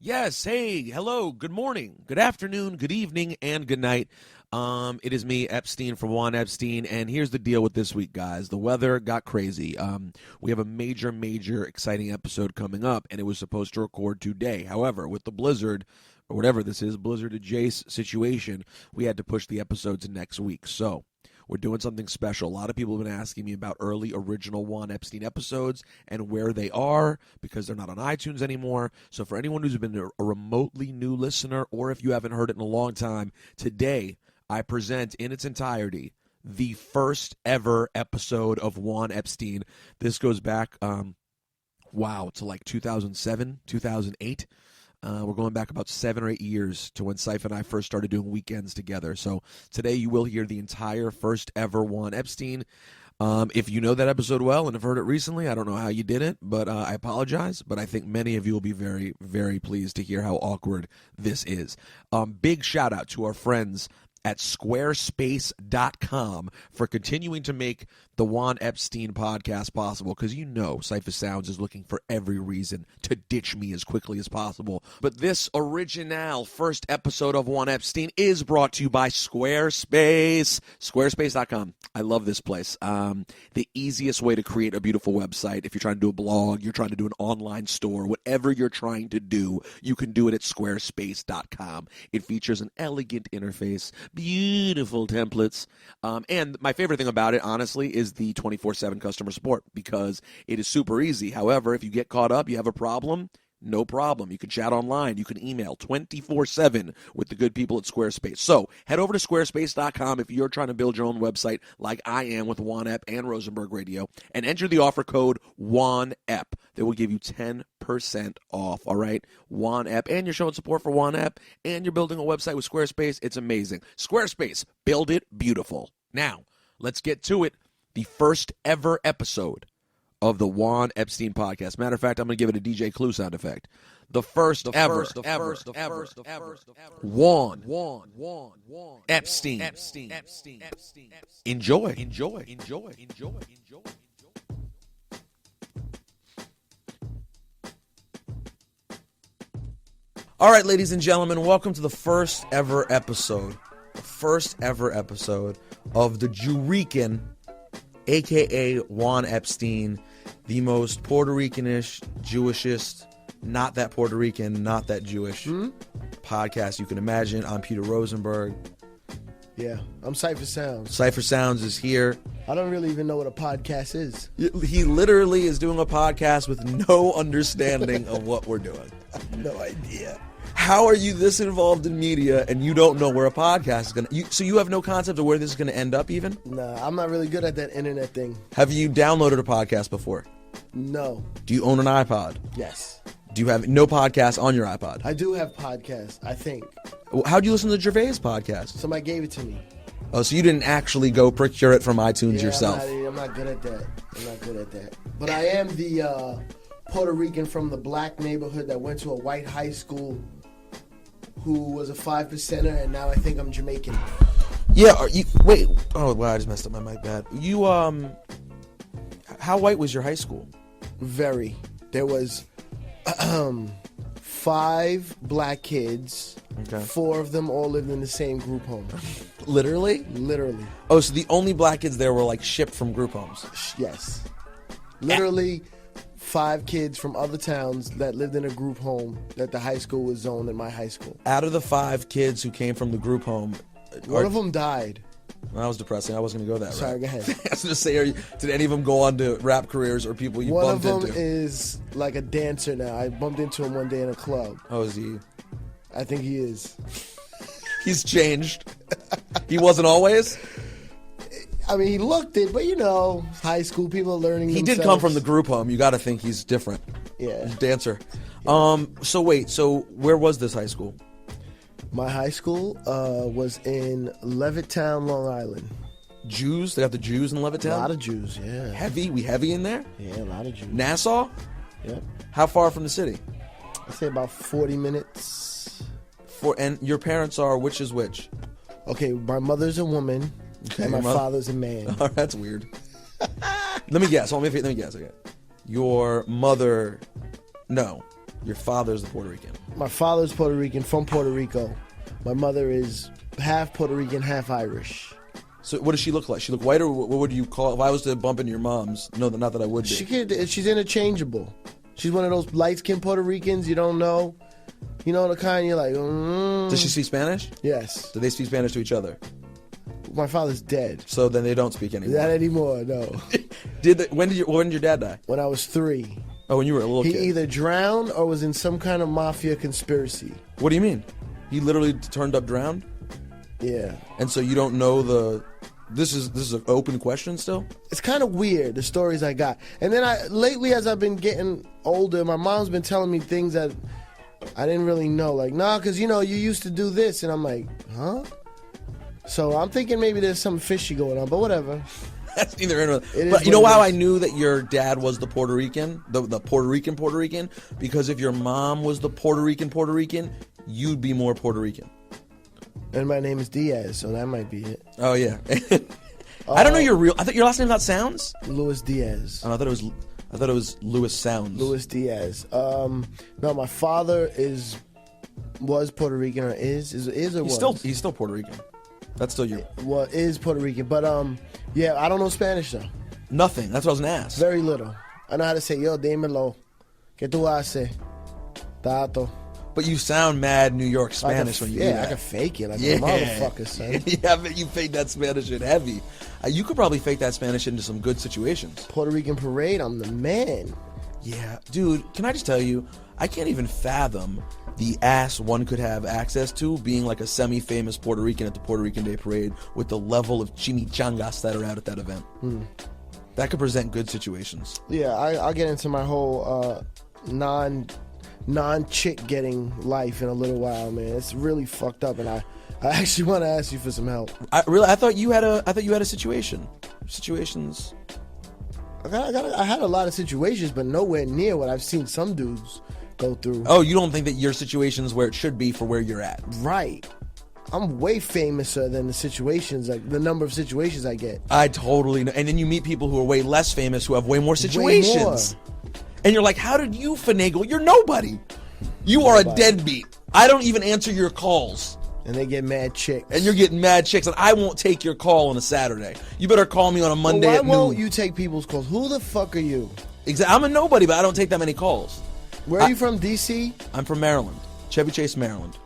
Yes, hey, hello, good morning, good afternoon, good evening, and good night. It is me, Epstein from Juan Epstein, and here's the deal with this week, guys. The weather got crazy. We have a major, exciting episode coming up, and it was supposed to record today. However, with the blizzard, or whatever this is, blizzard adjacent situation, we had to push the episode to next week. So, we're doing something special. A lot of people have been asking me about early original Juan Epstein episodes and where they are because they're not on iTunes anymore. So for anyone who's been a remotely new listener, or if you haven't heard it in a long time, today I present in its entirety the first ever episode of Juan Epstein. This goes back, to like 2007, 2008. We're going back about 7 or 8 years to when Cipha and I first started doing weekends together. So today you will hear the entire first ever Juan Epstein. If you know that episode well and have heard it recently, I don't know how you did it, but I apologize. But I think many of you will be very, very pleased to hear how awkward this is. Big shout out to our friends at squarespace.com for continuing to make the Juan Epstein podcast possible, because you know Cipha Sounds is looking for every reason to ditch me as quickly as possible. But this original first episode of Juan Epstein is brought to you by Squarespace. Squarespace.com. I love this place. The easiest way to create a beautiful website. If you're trying to do a blog, you're trying to do an online store, whatever you're trying to do, you can do it at squarespace.com. It features an elegant interface, beautiful templates, and my favorite thing about it, honestly, is the 24/7 customer support, because it is super easy. However, if you get caught up, you have a problem, no problem. You can chat online. You can email 24/7 with the good people at Squarespace. So head over to squarespace.com if you're trying to build your own website like I am with Juan Ep and Rosenberg Radio, and enter the offer code WANEP. That will give you 10% off, all right? Juan Ep, and you're showing support for Juan Ep, and you're building a website with Squarespace. It's amazing. Squarespace, build it beautiful. Now, let's get to it. The first ever episode of the Juan Epstein podcast. Matter of fact, I'm going to give it a DJ Clue sound effect. The first ever Juan Epstein. Enjoy. All right, ladies and gentlemen, welcome to the first ever episode of the Jurican, a.k.a. Juan Epstein, the most Puerto Ricanish, Jewishest, not that Puerto Rican, not that Jewish podcast you can imagine. I'm Peter Rosenberg. Yeah, I'm Cipha Sounds. Cipha Sounds is here. I don't really even know what a podcast is. He literally is doing a podcast with no understanding of what we're doing. No idea. How are you this involved in media and you don't know where a podcast is going to... So you have no concept of where this is going to end up even? Nah, I'm not really good at that internet thing. Have you downloaded a podcast before? No. Do you own an iPod? Yes. Do you have no podcast on your iPod? I do have podcasts, I think. How'd you listen to the Gervais podcast? Somebody gave it to me. Oh, so you didn't actually go procure it from iTunes yourself? I'm not good at that. But I am the Puerto Rican from the black neighborhood that went to a white high school who was a 5%er, and now I think I'm Jamaican. Yeah, wait. Oh, wow, I just messed up my mic, bad. You, how white was your high school? Very. There was 5 black kids. Okay. 4 of them all lived in the same group home. Literally? Literally. Oh, so the only black kids there were, like, shipped from group homes? Yes. Literally 5 kids from other towns that lived in a group home that the high school was zoned in my high school. Out of the 5 kids who came from the group home... One of them died. That was depressing. I wasn't going to go that Sorry, route. go ahead. I was going to say, did any of them go on to rap careers or people you bumped into? One of them is like a dancer now. I bumped into him one day in a club. Oh, is he? I think he is. He's changed. He wasn't always? I mean, he looked it, but you know, high school people are learning He themselves. did come from the group home. You got to think he's different. Yeah. He's a dancer. Yeah. So where was this high school? My high school was in Levittown, Long Island. Jews? They got the Jews in Levittown? A lot of Jews, yeah. Heavy? We heavy in there? Yeah, a lot of Jews. Nassau? Yeah. How far from the city? I'd say about 40 minutes. And your parents are, which is which? Okay, my mother's a woman, okay, and my father's a man. Oh, that's weird. Let me guess. Let me guess. Okay. Your mother... No. Your father's the Puerto Rican. My father's Puerto Rican, from Puerto Rico. My mother is half Puerto Rican, half Irish. So what does she look like? She look white, or what would you call it? If I was to bump into your mom's, no, not that I would be. She's interchangeable. She's one of those light-skinned Puerto Ricans you don't know. You know the kind you're like, Does she speak Spanish? Yes. Do they speak Spanish to each other? My father's dead. So then they don't speak anymore. Not anymore, no. When did your dad die? When I was 3. Oh, when you were a little He kid. either drowned or was in some kind of mafia conspiracy. What do you mean? He literally turned up drowned? Yeah. And so you don't know this is an open question still? It's kind of weird, the stories I got. And then lately, as I've been getting older, my mom's been telling me things that I didn't really know. Like, nah, because, you used to do this. And I'm like, huh? So I'm thinking maybe there's something fishy going on, but whatever. That's neither in or It But is you know what it how is. I knew that your dad was the Puerto Rican? The Puerto Rican? Because if your mom was the Puerto Rican, you'd be more Puerto Rican. And my name is Diaz, so that might be it. Oh, yeah. I don't know your real... I thought your last name not Sounds? Louis Diaz. Oh, I thought it was Louis Sounds. Louis Diaz. No, my father was Puerto Rican, or is or was? He's still Puerto Rican. That's still your... Well, is Puerto Rican, but yeah, I don't know Spanish though. Nothing. That's what I was going to ask. Very little. I know how to say, yo, dímelo. ¿Qué tú haces? Tato. But you sound mad New York Spanish when you do that. I can fake it like a motherfucker, son. Yeah, I bet you fake that Spanish in heavy. You could probably fake that Spanish into some good situations. Puerto Rican parade, I'm the man. Yeah, dude, can I just tell you, I can't even fathom the ass one could have access to being like a semi-famous Puerto Rican at the Puerto Rican Day Parade with the level of chimichangas that are out at that event. That could present good situations. Yeah, I'll get into my whole non-chick getting life in a little while, man. It's really fucked up, and I actually want to ask you for some help. I thought you had a situation. Situations. I had a lot of situations, but nowhere near what I've seen some dudes go through. Oh, you don't think that your situation's where it should be for where you're at? Right. I'm way famouser than the situations, like the number of situations I get. I totally know. And then you meet people who are way less famous who have way more situations. Way more. And you're like, how did you finagle? You're nobody. You are a deadbeat. I don't even answer your calls. And they get mad chicks. And you're getting mad chicks, and I won't take your call on a Saturday. You better call me on a Monday at noon. Why won't you take people's calls? Who the fuck are you? Exactly. I'm a nobody, but I don't take that many calls. Where are you from, D.C.? I'm from Maryland. Chevy Chase, Maryland.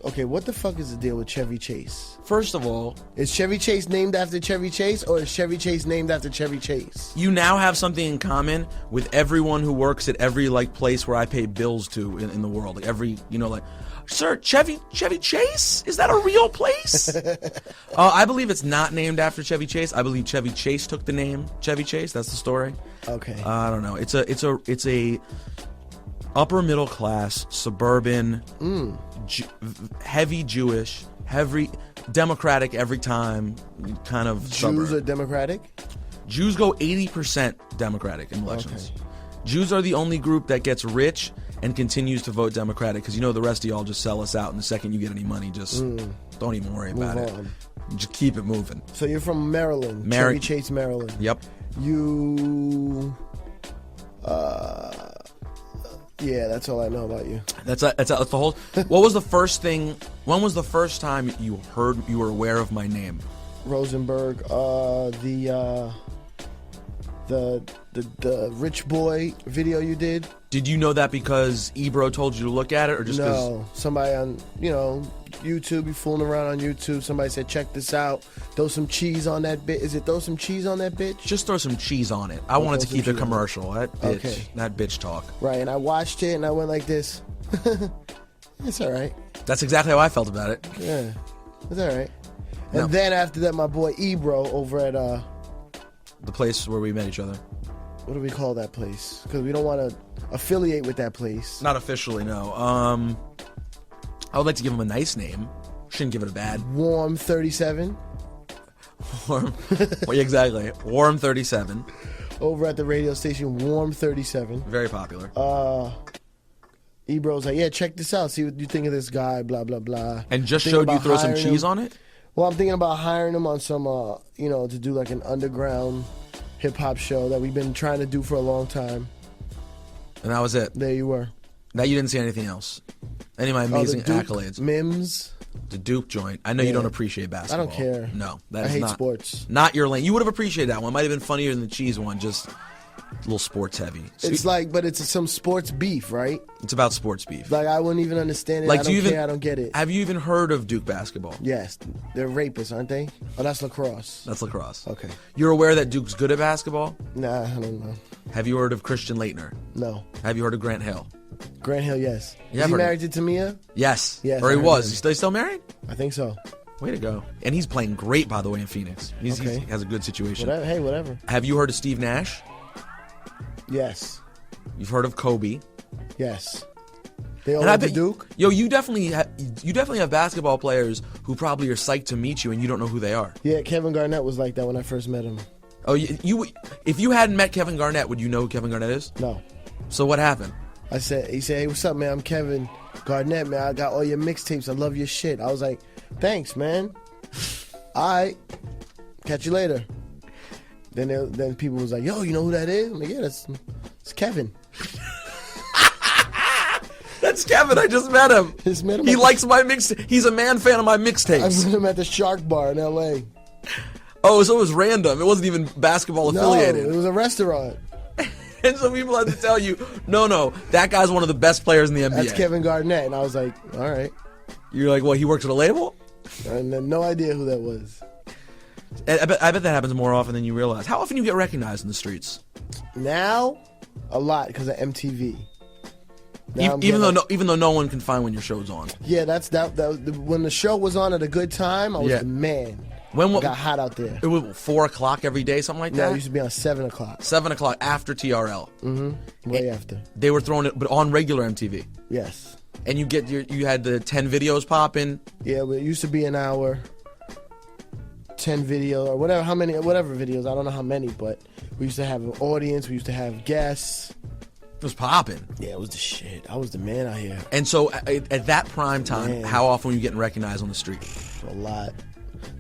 Okay, what the fuck is the deal with Chevy Chase? First of all, is Chevy Chase named after Chevy Chase, or is Chevy Chase named after Chevy Chase? You now have something in common with everyone who works at every place where I pay bills to in the world. Like every, sir, Chevy Chase? Is that a real place? I believe it's not named after Chevy Chase. I believe Chevy Chase took the name Chevy Chase. That's the story. Okay. I don't know. It's a upper middle class suburban, heavy Jewish, heavy Democratic every time kind of Jews suburb. are Democratic? Jews go 80% Democratic in elections. Okay. Jews are the only group that gets rich and continues to vote Democratic because the rest of y'all just sell us out, and the second you get any money, just don't even worry about it. Just keep it moving. So you're from Maryland, Chevy Chase, Maryland. Yep. You, yeah, that's all I know about you. That's the whole. What was the first thing? When was the first time you were aware of my name? Rosenberg. The rich boy video you did. Did you know that because Ebro told you to look at it, or just because? No, somebody on YouTube, you fooling around on YouTube. Somebody said, check this out. Throw some cheese on that bitch. Is it throw some cheese on that bitch? Just throw some cheese on it. I wanted to keep it commercial. That bitch. Okay. That bitch talk. Right, and I watched it and I went like this. It's all right. That's exactly how I felt about it. Yeah, it's all right. And then after that, my boy Ebro over at the place where we met each other. What do we call that place? Because we don't want to affiliate with that place. Not officially, no. I would like to give him a nice name. Shouldn't give it a bad. Warm 37. Warm. Well, exactly. Warm 37. Over at the radio station, Warm 37. Very popular. Ebro's like, yeah, check this out. See what you think of this guy, blah, blah, blah. And just showed you throw some cheese on it? Well, I'm thinking about hiring him on some, to do like an underground hip-hop show that we've been trying to do for a long time. And that was it? There you were. Now you didn't see anything else. Any of my amazing accolades. Mims. The Duke joint. I know you don't appreciate basketball. I don't care. No, I hate sports. Not your lane. You would have appreciated that one. Might have been funnier than the cheese one. Just a little sports heavy. It's like, but it's some sports beef, right? It's about sports beef. Like I wouldn't even understand it. Like, I don't care. I don't get it. Have you even heard of Duke basketball? Yes, they're rapists, aren't they? Oh, that's lacrosse. That's lacrosse. Okay. You're aware that Duke's good at basketball? Nah, I don't know. Have you heard of Christian Laettner? No. Have you heard of Grant Hill? Grant Hill, yes. Yeah, Is he married to Tamia? Yes. Yes. Or he was. Is he still married? I think so. Way to go. And he's playing great, by the way, in Phoenix. He has a good situation. Whatever. Have you heard of Steve Nash? Yes. You've heard of Kobe? Yes. They all went to Duke? Yo, you definitely have basketball players who probably are psyched to meet you and you don't know who they are. Yeah, Kevin Garnett was like that when I first met him. Oh, if you hadn't met Kevin Garnett, would you know who Kevin Garnett is? No. So what happened? He said, hey, what's up, man? I'm Kevin Garnett, man. I got all your mixtapes. I love your shit. I was like, thanks, man. All right. Catch you later. Then people was like, yo, you know who that is? I'm like, yeah, it's Kevin. That's Kevin. I just met him. He likes my mix. He's a fan of my mixtapes. I met him at the Shark Bar in L.A. Oh, so it was random. It wasn't even basketball affiliated. No, it was a restaurant. And so people had to tell you, no, that guy's one of the best players in the NBA. That's Kevin Garnett. And I was like, all right. You're like, well, he works at a label? And then no idea who that was. I bet that happens more often than you realize. How often do you get recognized in the streets? Now, a lot because of MTV. Even though no one can find when your show's on. Yeah, when the show was on at a good time, I was the man. It got hot out there. It was 4 o'clock every day, something like that? No, it used to be on 7 o'clock. 7 o'clock after TRL. Mm-hmm. Way after. They were throwing it, but on regular MTV. Yes. And you had the 10 videos popping. Yeah, but it used to be an hour, 10 video or whatever videos. I don't know how many, but we used to have an audience. We used to have guests. It was popping. Yeah, it was the shit. I was the man out here. And so at that prime time, how often were you getting recognized on the street? A lot.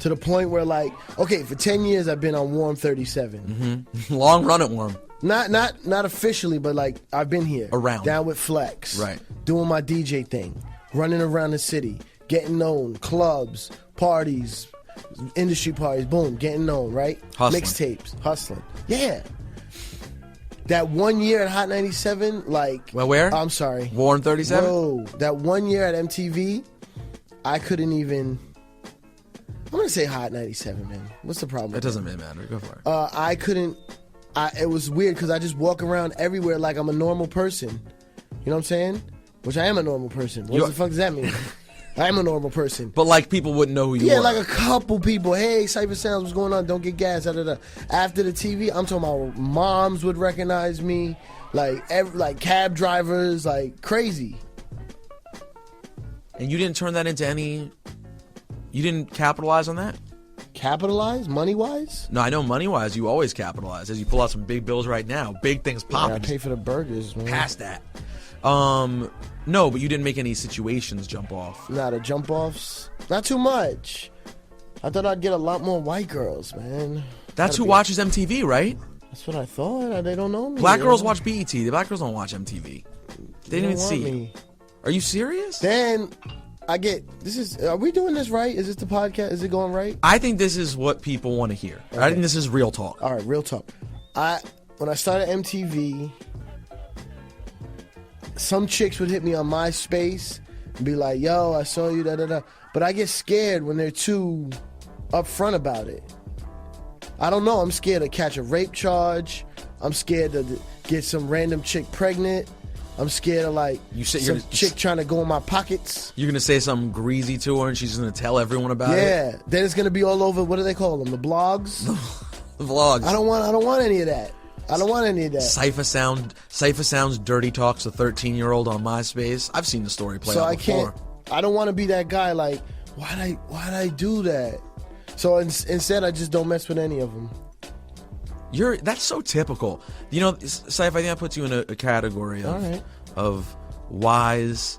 To the point where, for 10 years I've been on Warm 37. Mm-hmm. Long run at Warm. Not officially, but I've been here. Around. Down with Flex. Right. Doing my DJ thing. Running around the city. Getting known. Clubs. Parties. Industry parties. Boom. Getting known, right? Hustling. Mixtapes. Hustling. Yeah. That 1 year at Hot 97, Well, where? I'm sorry. Warm 37? Whoa. That 1 year at MTV, I couldn't even... I'm going to say Hot 97, man. What's the problem? It doesn't really matter. Go for it. I couldn't... it was weird because I just walk around everywhere like I'm a normal person. You know what I'm saying? Which I am a normal person. What the fuck does that mean? I am a normal person. But people wouldn't know who you were. Yeah, like a couple people. Hey, Cipha Sounds, what's going on? Don't get gas. Da, da, da. After the TV, I'm talking about moms would recognize me. Like cab drivers, like crazy. And you didn't turn that into any... You didn't capitalize on that? Capitalize? Money-wise? No, I know money-wise you always capitalize. As you pull out some big bills right now. Big things popping. I pay for the burgers, man. Past that. No, but you didn't make any situations jump off. Nah, the jump offs? Not too much. I thought I'd get a lot more white girls, man. That's who watches MTV, right? That's what I thought. They don't know me. Black girls watch BET. The black girls don't watch MTV. They didn't even see me. Are you serious? Then... are we doing this right? Is this the podcast? Is it going right? I think this is what people want to hear. Okay. I think this is real talk. All right, real talk. When I started MTV, some chicks would hit me on MySpace and be like, yo, I saw you, da da da. But I get scared when they're too upfront about it. I don't know. I'm scared to catch a rape charge. I'm scared to get some random chick pregnant. I'm scared of some chick trying to go in my pockets. You're going to say something greasy to her and she's going to tell everyone about it? Yeah. Then it's going to be all over, what do they call them? The blogs? The vlogs. I don't want any of that. I don't want any of that. Cipha Sounds dirty talks a 13-year-old on MySpace. I've seen the story play out before. I don't want to be that guy why'd I do that? So instead I just don't mess with any of them. That's so typical. You know, Cipha, I think that puts you in a category of wise,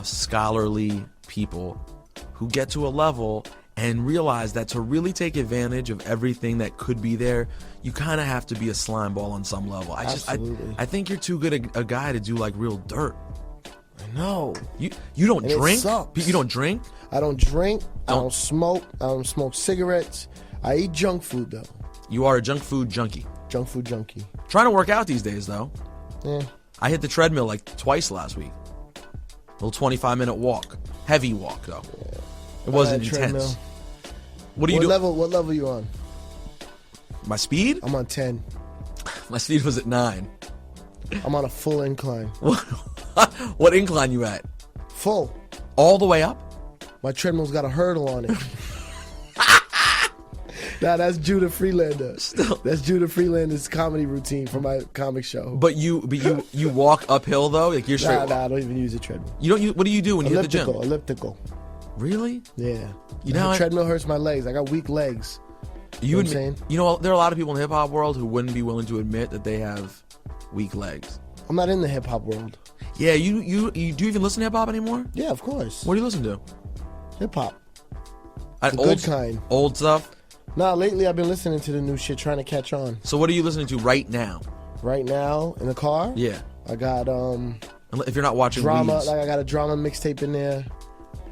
scholarly people who get to a level and realize that to really take advantage of everything that could be there, you kind of have to be a slime ball on some level. Absolutely. I think you're too good a guy to do like real dirt. I know. You don't And it drink? sucks. You don't drink? I don't drink. I don't smoke. I don't smoke cigarettes. I eat junk food though. You are a junk food junkie. Junk food junkie. Trying to work out these days though. Yeah. I hit the treadmill like twice last week. A little 25-minute walk. Heavy walk though. Yeah. It wasn't treadmill. intense. What do you do? What level you on? My speed? I'm on 10. My speed was at 9. I'm on a full incline. What incline you at? Full. All the way up? My treadmill's got a hurdle on it. Nah, that's Judah Freelander. That's Judah Freelander's comedy routine for my comic show. But you walk uphill though? Like you're straight. Nah, I don't even use a treadmill. You don't use, what do you do when you hit the gym? Elliptical. Really? Yeah. You know, the treadmill hurts my legs. I got weak legs. You know what I'm saying? You know, there are a lot of people in the hip hop world who wouldn't be willing to admit that they have weak legs. I'm not in the hip hop world. Yeah, you do you even listen to hip hop anymore? Yeah, of course. What do you listen to? Hip hop. The good kind. Old stuff? Nah, lately I've been listening to the new shit, trying to catch on. So what are you listening to right now? Right now, in the car? Yeah. I got If you're not watching drama, Weeds. like I got a drama mixtape in there.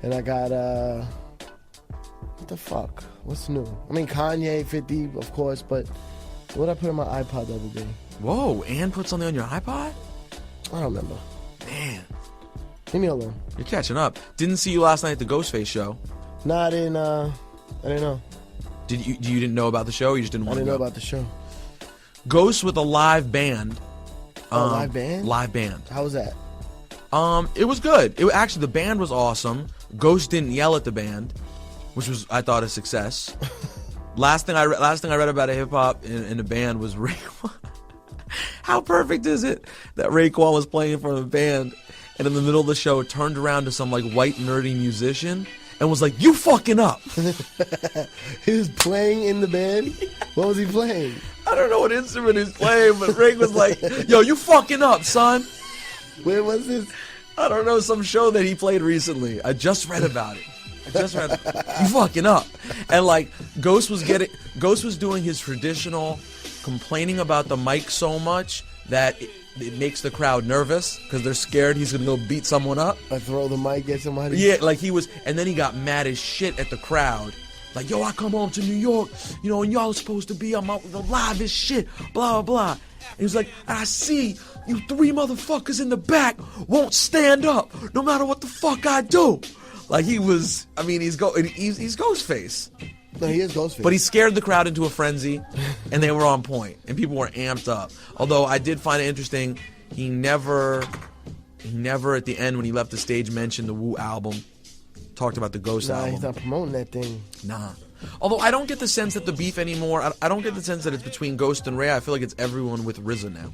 And I got what the fuck? What's new? I mean Kanye, 50, of course, but what did I put in my iPod the other day? Whoa, and put something on your iPod? I don't remember. Man. Leave me alone. You're catching up. Didn't see you last night at the Ghostface show. Nah, I didn't know. You didn't know about the show? Or you just didn't I want to didn't go? know about the show. Ghost with a live band. Live band? Live band. How was that? It was good. Actually, the band was awesome. Ghost didn't yell at the band, which was, I thought, a success. Last thing I read about a hip hop in a band was Raekwon. How perfect is it that Raekwon was playing for a band, and in the middle of the show turned around to some like white nerdy musician and was like, "You fucking up." He was playing in the band? What was he playing? I don't know what instrument he's playing, but Rick was like, "Yo, you fucking up, son." Where was this? I don't know, some show that he played recently. I just read about it. You fucking up. And like Ghost was doing his traditional complaining about the mic so much that it makes the crowd nervous because they're scared he's gonna go beat someone up. I throw the mic at somebody? Yeah, like he was, and then he got mad as shit at the crowd. Like, yo, I come home to New York, you know, and y'all are supposed to be on the live as shit, blah, blah, blah. And he was like, I see you 3 motherfuckers in the back won't stand up no matter what the fuck I do. Like he was, I mean, he's Ghostface. No, he is Ghostface. But he scared the crowd into a frenzy, and they were on point, and people were amped up. Although I did find it interesting, he never at the end when he left the stage mentioned the Wu album, talked about the Ghost album. He's not promoting that thing. Nah. Although I don't get the sense that the beef anymore, I don't get the sense that it's between Ghost and Ray. I feel like it's everyone with RZA now.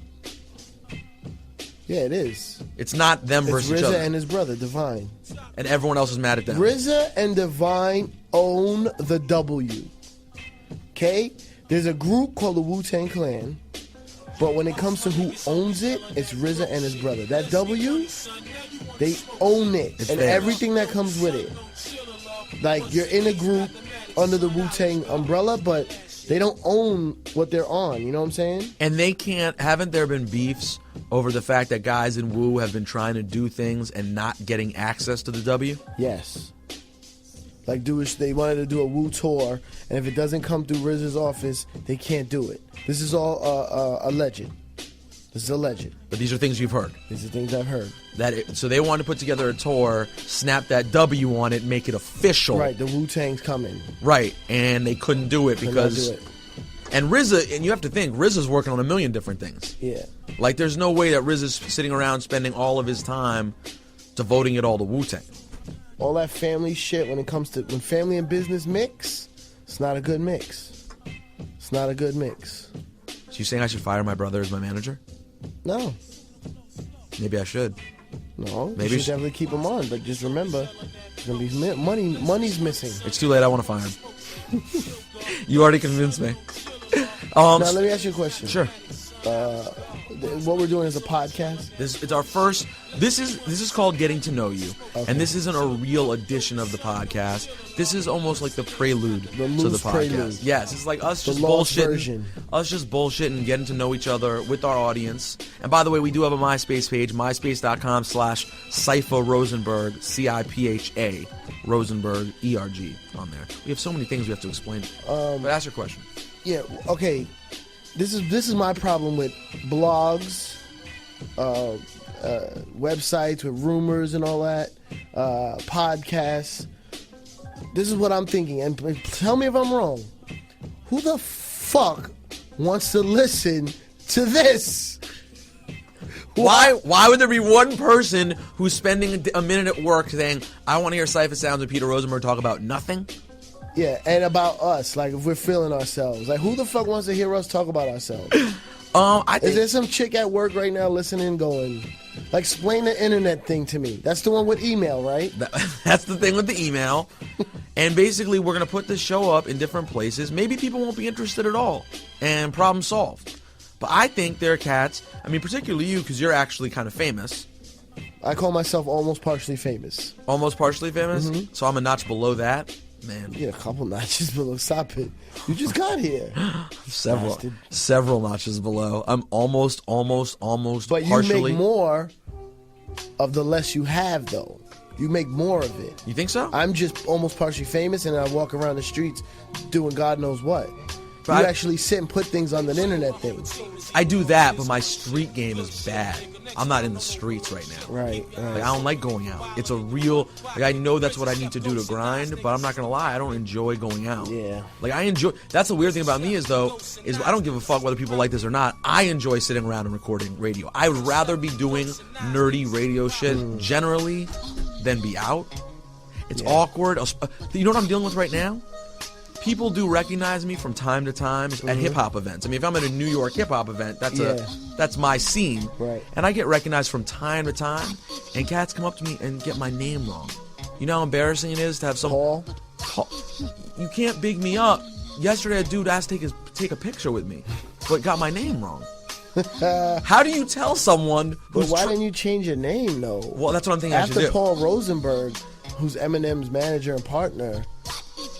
Yeah, it is. It's not them versus each other. It's RZA and his brother, Divine. And everyone else is mad at them. RZA and Divine own the W. Okay? There's a group called the Wu-Tang Clan, but when it comes to who owns it, it's RZA and his brother. That W, they own it. It's and theirs. Everything that comes with it. Like, you're in a group under the Wu-Tang umbrella, but they don't own what they're on. You know what I'm saying? And they can't, haven't there been beefs over the fact that guys in Wu have been trying to do things and not getting access to the W? Yes. Like, they wanted to do a Wu tour, and if it doesn't come through RZA's office, they can't do it. This is all alleged. This is alleged. But these are things you've heard. These are things I've heard. So they wanted to put together a tour, snap that W on it, make it official. Right, the Wu-Tang's coming. Right, and they couldn't do it because... Could not do it. And RZA, and you have to think, RZA's working on a million different things. Yeah. Like, there's no way that RZA's sitting around spending all of his time devoting it all to Wu-Tang. All that family shit, when family and business mix, it's not a good mix. It's not a good mix. So you saying I should fire my brother as my manager? No. Maybe I should. No. Maybe you should definitely keep him on, but just remember, there's going to be money. Money's missing. It's too late. I want to fire him. You already convinced me. Now, let me ask you a question. Sure. What we're doing is a podcast. It's our first This is called Getting to Know You, Okay. and this isn't a real edition of the podcast. This is almost like the prelude to the loose podcast. prelude. Yes, it's like us The just lost bullshitting, version. and getting to know each other with our audience. And by the way, we do have a MySpace page, myspace.com/Cipha Rosenberg, Cipha Rosenberg, ERG on there. We have so many things we have to explain. But ask your question. Yeah. Okay. This is my problem with blogs, websites with rumors and all that, podcasts. This is what I'm thinking, and tell me if I'm wrong. Who the fuck wants to listen to this? Why would there be one person who's spending a minute at work saying, I want to hear Cipha Sounds and Peter Rosenberg talk about nothing? Yeah, and about us, like if we're feeling ourselves. Like, who the fuck wants to hear us talk about ourselves? I think Is there some chick at work right now listening going, like, explain the internet thing to me? That's the one with email, right? that's the thing with the email. And basically, we're going to put this show up in different places. Maybe people won't be interested at all. And problem solved. But I think there are cats, I mean, particularly you, because you're actually kind of famous. I call myself almost partially famous. Almost partially famous? Mm-hmm. So I'm a notch below that. Man. Yeah, a couple notches below. Stop it. You just got here. Several notches below. I'm almost But you partially. make more of the less you have, though. You make more of it. You think so? I'm just almost partially famous, and I walk around the streets doing God knows what. But You I- actually sit and put things on the internet thing. I do that, but my street game is bad. I'm not in the streets right now. Right. Like, I don't like going out. It's a real, like, I know that's what I need to do to grind, but I'm not gonna lie, I don't enjoy going out. Yeah. Like, I enjoy, that's the weird thing about me is I don't give a fuck whether people like this or not. I enjoy sitting around and recording radio. I would rather be doing nerdy radio shit generally than be out. It's awkward. You know what I'm dealing with right now? People do recognize me from time to time at hip-hop events. I mean, if I'm at a New York hip-hop event, that's my scene. Right. And I get recognized from time to time, and cats come up to me and get my name wrong. You know how embarrassing it is to have some... Paul? You can't big me up. Yesterday, a dude asked to take a picture with me, but got my name wrong. How do you tell someone But who's... why didn't you change your name, though? Well, that's what I'm thinking I should After do. Paul Rosenberg, who's Eminem's manager and partner,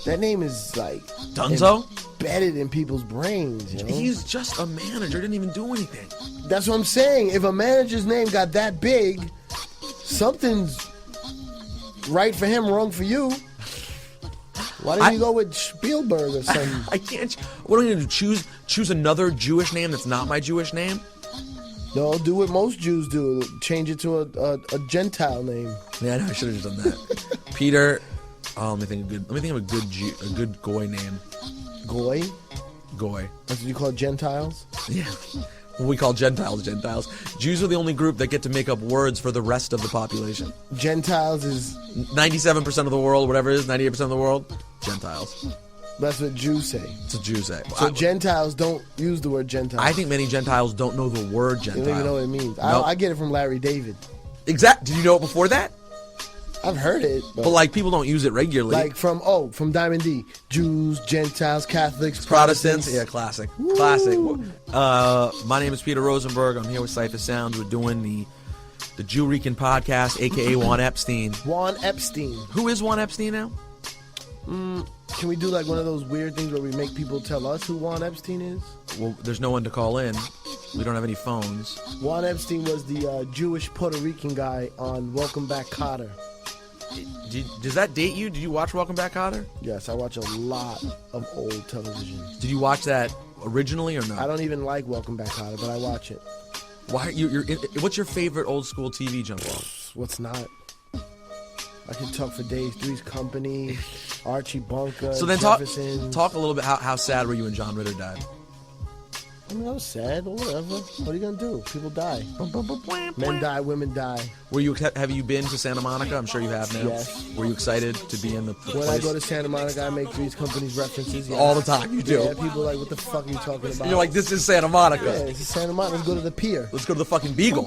that name is like Dunzo? embedded in people's brains. You know? He's just a manager. Didn't even do anything. That's what I'm saying. If a manager's name got that big, something's right for him, wrong for you. Why didn't you go with Spielberg or something? I can't. What am I going to do? Choose another Jewish name that's not my Jewish name? No, do what most Jews do. Change it to a Gentile name. Yeah, I know. I should have just done that. Peter. Oh, let me think of a good goy name. Goy? Goy. That's what you call Gentiles? Yeah. Well, we call Gentiles. Jews are the only group that get to make up words for the rest of the population. Gentiles is... 97% of the world, whatever it is, 98% of the world, Gentiles. That's what Jews say. It's a Jew say. So Gentiles don't use the word Gentile. I think many Gentiles don't know the word They Gentile. don't even know what it means. Nope. I get it from Larry David. Did you know it before that? I've heard it. But like, people don't use it regularly. Like from Diamond D. Jews, Gentiles, Catholics, Protestants. Yeah, classic. Woo. Classic. My name is Peter Rosenberg. I'm here with Cipha Sounds. We're doing the Jew Rican podcast, a.k.a. Juan Epstein. Juan Epstein. Who is Juan Epstein now? Can we do like one of those weird things where we make people tell us who Juan Epstein is? Well, there's no one to call in. We don't have any phones. Juan Epstein was the Jewish Puerto Rican guy on Welcome Back, Kotter. Does that date you? Did you watch Welcome Back, Kotter? Yes, I watch a lot of old television. Did you watch that originally or no? I don't even like Welcome Back, Kotter, but I watch it. Why? What's your favorite old school TV jump on? What's not? I can talk for days. Three's Company, Archie Bunker, So then Jeffersons. talk a little bit. How sad were you when John Ritter died? I mean, I was sad, but whatever. What are you gonna do? People die. Men die, women die. Have you been to Santa Monica? I'm sure you have now. Yes. Were you excited to be in the When place? I go to Santa Monica, I make Three's Company's references. Yeah. All the time, you do. Yeah, people are like, what the fuck are you talking about? You're like, this is Santa Monica. yeah, this is Santa Monica. Let's go to the pier. Let's go to the fucking Beagle.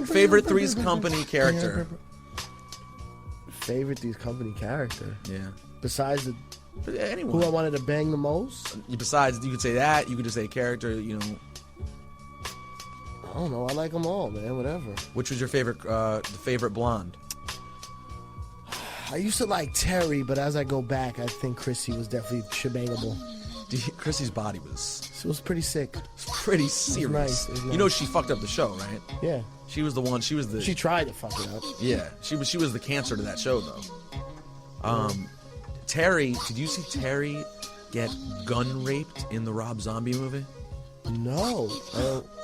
Favorite Three's Company character? Favorite Three's Company character? Yeah. Besides the Anyone. who I wanted to bang the most? Besides, you could say that. You could just say character. You know. I don't know. I like them all, man. Whatever. Which was your favorite blonde? I used to like Terry, but as I go back, I think Chrissy was definitely shebangable. Chrissy's body was... She was pretty sick. Pretty serious. It was nice. You know she fucked up the show, right? Yeah. She was the one. She was the... She tried to fuck it up. Yeah. She was the cancer to that show, though. Terry... Did you see Terry get gun raped in the Rob Zombie movie? No.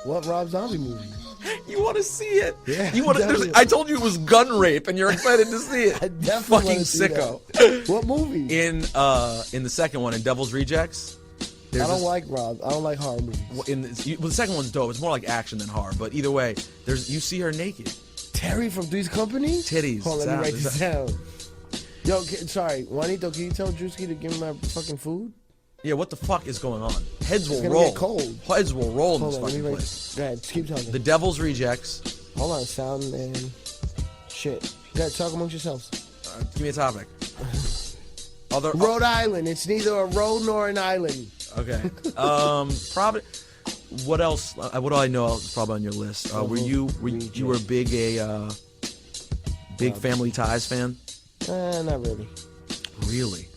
What Rob Zombie movie? You want to see it? Yeah. I told you it was gun rape, and you're excited to see it. I definitely fucking want to see sicko. That. What movie? In the second one, in Devil's Rejects. I don't like Rob. I don't like horror movies. The second one's dope. It's more like action than horror. But either way, you see her naked. Terry from Three's Company? Titties. Hold on, let me write this down. Yo, sorry, Juanito, can you tell Drewski to give me my fucking food? Yeah, what the fuck is going on? Heads will It's gonna roll. get cold. Heads will roll in Hold this on, fucking let me place. Go ahead, keep talking. The Devil's Rejects. Hold on, sound and shit. Go ahead, talk amongst yourselves. Give me a topic. Rhode Island. It's neither a road nor an island. Okay. Probably. What else? What do I know? It's probably on your list. Were you a big Family Ties fan? Not really. Really?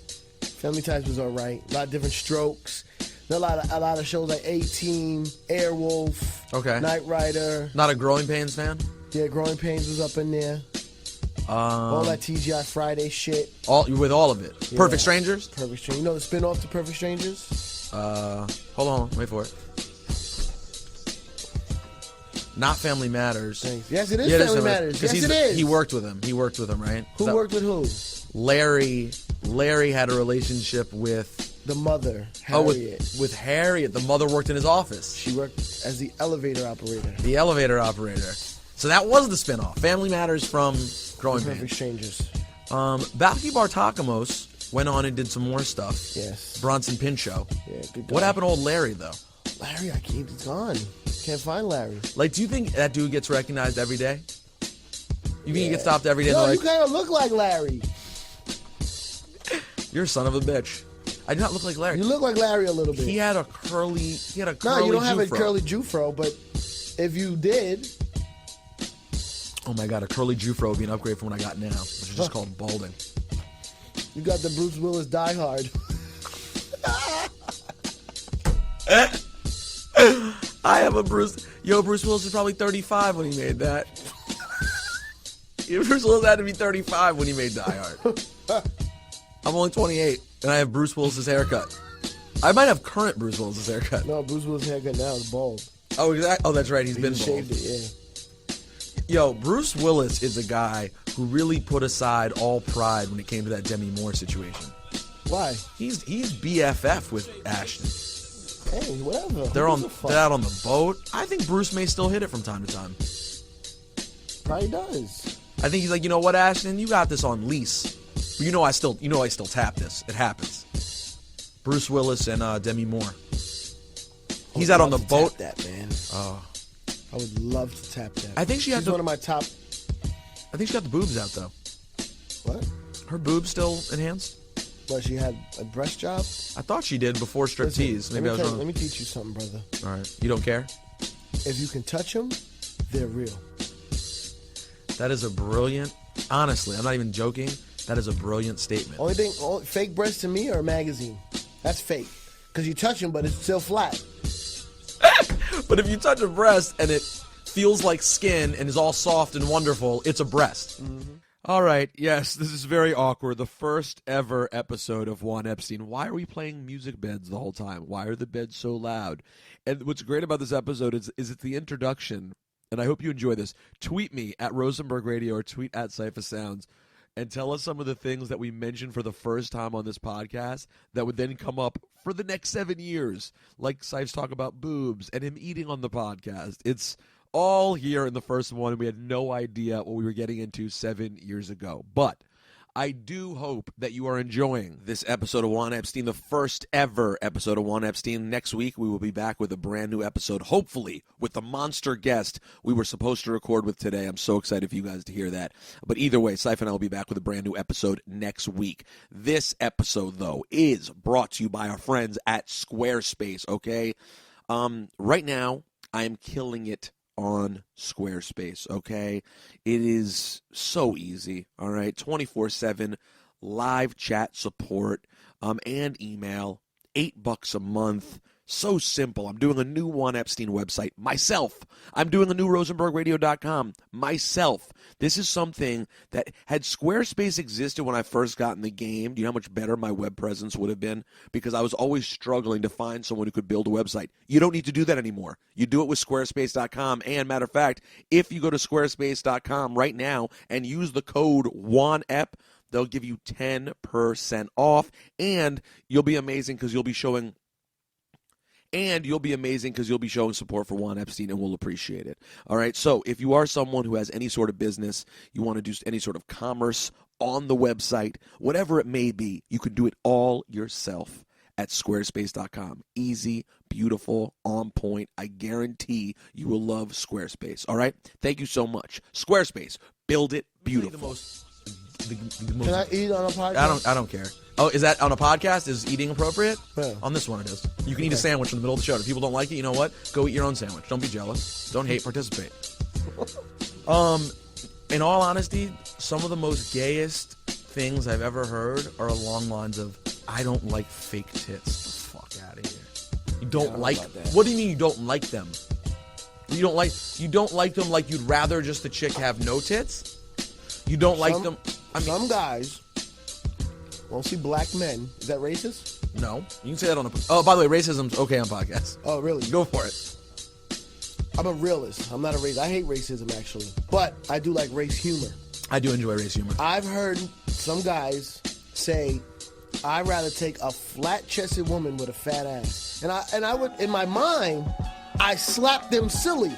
Family Ties was alright. A lot of different strokes. A lot of shows like A-Team, Airwolf, Okay. Knight Rider. Not a Growing Pains fan? Yeah, Growing Pains was up in there. All that TGI Friday shit. With all of it. Yeah. Perfect Strangers? Perfect Strangers. You know the spin-off to Perfect Strangers? Hold on. Wait for it. Not Family Matters. Thanks. Yes, it is Family Matters. Yes, it is. He worked with him, right? Who worked with who? Larry had a relationship with... The mother, Harriet. With Harriet. The mother worked in his office. She worked as the elevator operator. The elevator operator. So that was the spinoff. Family Matters from Growing Pains. Perfect Strangers. Balky Bartakamos went on and did some more stuff. Yes. Bronson Pinchot. Yeah, good guy. What happened to old Larry, though? Larry, he's gone. Can't find Larry. Like, do you think that dude gets recognized every day? You think he gets stopped every day? No, Like, you kind of look like Larry. You're a son of a bitch. I do not look like Larry. You look like Larry a little bit. He had a curly. No, you don't have a curly Jufro, but if you did. Oh my god, a curly Jufro would be an upgrade from what I got now, which is just called balding. You got the Bruce Willis Die Hard. I have a Bruce. Bruce Willis was probably 35 when he made that. Bruce Willis had to be 35 when he made Die Hard. I'm only 28, and I have Bruce Willis's haircut. I might have current Bruce Willis's haircut. No, Bruce Willis' haircut now is bald. Oh, exactly. Oh, that's right. He's been bald. Shaved it, yeah. Bruce Willis is a guy who really put aside all pride when it came to that Demi Moore situation. Why? He's BFF with Ashton. Hey, whatever. They're out on the boat. I think Bruce may still hit it from time to time. Probably does. I think he's like, you know what, Ashton, you got this on lease. But I still tap this. It happens. Bruce Willis and Demi Moore. He's out on the boat. Tap that, man. Oh, I would love to tap that. I think she's one of my top. I think she got the boobs out though. What? Her boobs still enhanced? Well, she had a breast job. I thought she did before striptease. Maybe I was wrong. Let me teach you something, brother. All right, you don't care? If you can touch them, they're real. That is a brilliant. Honestly, I'm not even joking. That is a brilliant statement. Only thing, fake breasts to me are a magazine. That's fake. Because you touch them, but it's still flat. But if you touch a breast and it feels like skin and is all soft and wonderful, it's a breast. Mm-hmm. All right, yes, this is very awkward. The first ever episode of Juan Epstein. Why are we playing music beds the whole time? Why are the beds so loud? And what's great about this episode is it's the introduction, and I hope you enjoy this. Tweet me at Rosenberg Radio or tweet at Cipha Sounds and tell us some of the things that we mentioned for the first time on this podcast that would then come up for the next 7 years. Like Ciph's talk about boobs and him eating on the podcast. It's all here in the first one, and we had no idea what we were getting into 7 years ago. But I do hope that you are enjoying this episode of Juan Epstein, the first ever episode of Juan Epstein. Next week, we will be back with a brand new episode, hopefully with the monster guest we were supposed to record with today. I'm so excited for you guys to hear that. But either way, Cipha and I will be back with a brand new episode next week. This episode, though, is brought to you by our friends at Squarespace, okay? Right now, I am killing it on Squarespace, okay? It is so easy, all right? 24/7 live chat support and email, $8 a month. So simple. I'm doing a new Juan Epstein website myself. I'm doing a new RosenbergRadio.com myself. This is something that, had Squarespace existed when I first got in the game, do you know how much better my web presence would have been? Because I was always struggling to find someone who could build a website. You don't need to do that anymore. You do it with Squarespace.com. And matter of fact, if you go to Squarespace.com right now and use the code WANEP, they'll give you 10% off. And you'll be amazing because you'll be showing support for Juan Epstein, and we'll appreciate it. All right, so if you are someone who has any sort of business, you want to do any sort of commerce on the website, whatever it may be, you can do it all yourself at Squarespace.com. Easy, beautiful, on point. I guarantee you will love Squarespace. All right, thank you so much. Squarespace, build it beautiful. Can I eat on a podcast? I don't care. Oh, is that on a podcast? Is eating appropriate? Yeah. On this one it is. You can eat a sandwich in the middle of the show. If people don't like it, you know what? Go eat your own sandwich. Don't be jealous. Don't hate. Participate. In all honesty, some of the most gayest things I've ever heard are along lines of, I don't like fake tits. The fuck out of here. You don't like them. What do you mean you don't like them? You don't like them like you'd rather just the chick have no tits? You don't like them? I mean, some guys won't see black men. Is that racist? No. You can say that on a... Oh, by the way, racism's okay on podcasts. Oh, really? Go for it. I'm a realist. I'm not a racist. I hate racism, actually. But I do like race humor. I do enjoy race humor. I've heard some guys say, I'd rather take a flat-chested woman with a fat ass. And I would, in my mind, I slap them silly.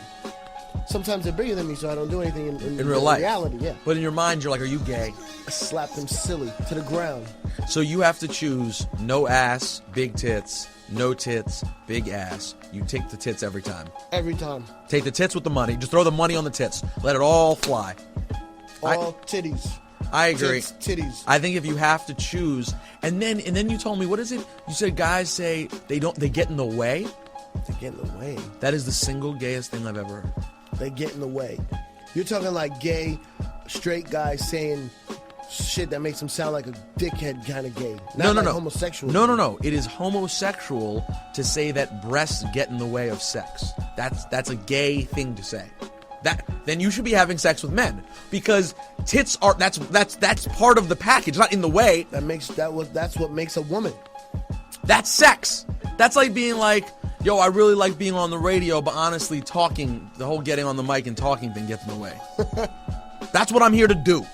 Sometimes they're bigger than me, so I don't do anything in real life. Reality, yeah. But in your mind, you're like, are you gay? I slap them silly to the ground. So you have to choose no ass, big tits, no tits, big ass. You take the tits every time. Every time. Take the tits with the money. Just throw the money on the tits. Let it all fly. All titties. I agree. Titties. I think if you have to choose, and then you told me, what is it? You said guys say they get in the way. They get in the way. That is the single gayest thing I've ever heard. They get in the way. You're talking like gay, straight guys saying shit that makes them sound like a dickhead kind of gay. Not No. Homosexual. No. It is homosexual to say that breasts get in the way of sex. That's a gay thing to say. Then you should be having sex with men because tits are that's part of the package, not in the way. That's what makes a woman. That's sex. That's like being like, yo, I really like being on the radio, but honestly, talking, the whole getting on the mic and talking thing gets in the way. That's what I'm here to do.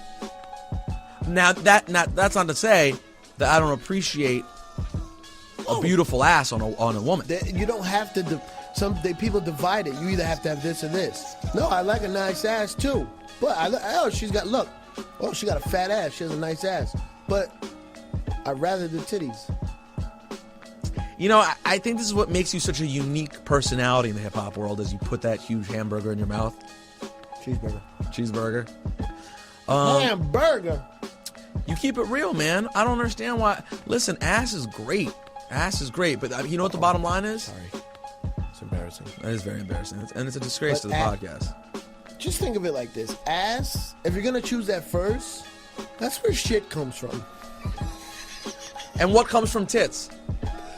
Now, that's not to say that I don't appreciate a beautiful ass on a woman. You don't have to. People divide it. You either have to have this or this. No, I like a nice ass too. But she got a fat ass. She has a nice ass. But I'd rather the titties. You know, I think this is what makes you such a unique personality in the hip-hop world, is you put that huge hamburger in your mouth. Cheeseburger. Hamburger. You keep it real, man. I don't understand why. Listen, ass is great. But you know what the bottom line is? Sorry. It's embarrassing. That is very embarrassing. And it's a disgrace to the podcast. Just think of it like this. Ass, if you're going to choose that first, that's where shit comes from. And what comes from tits?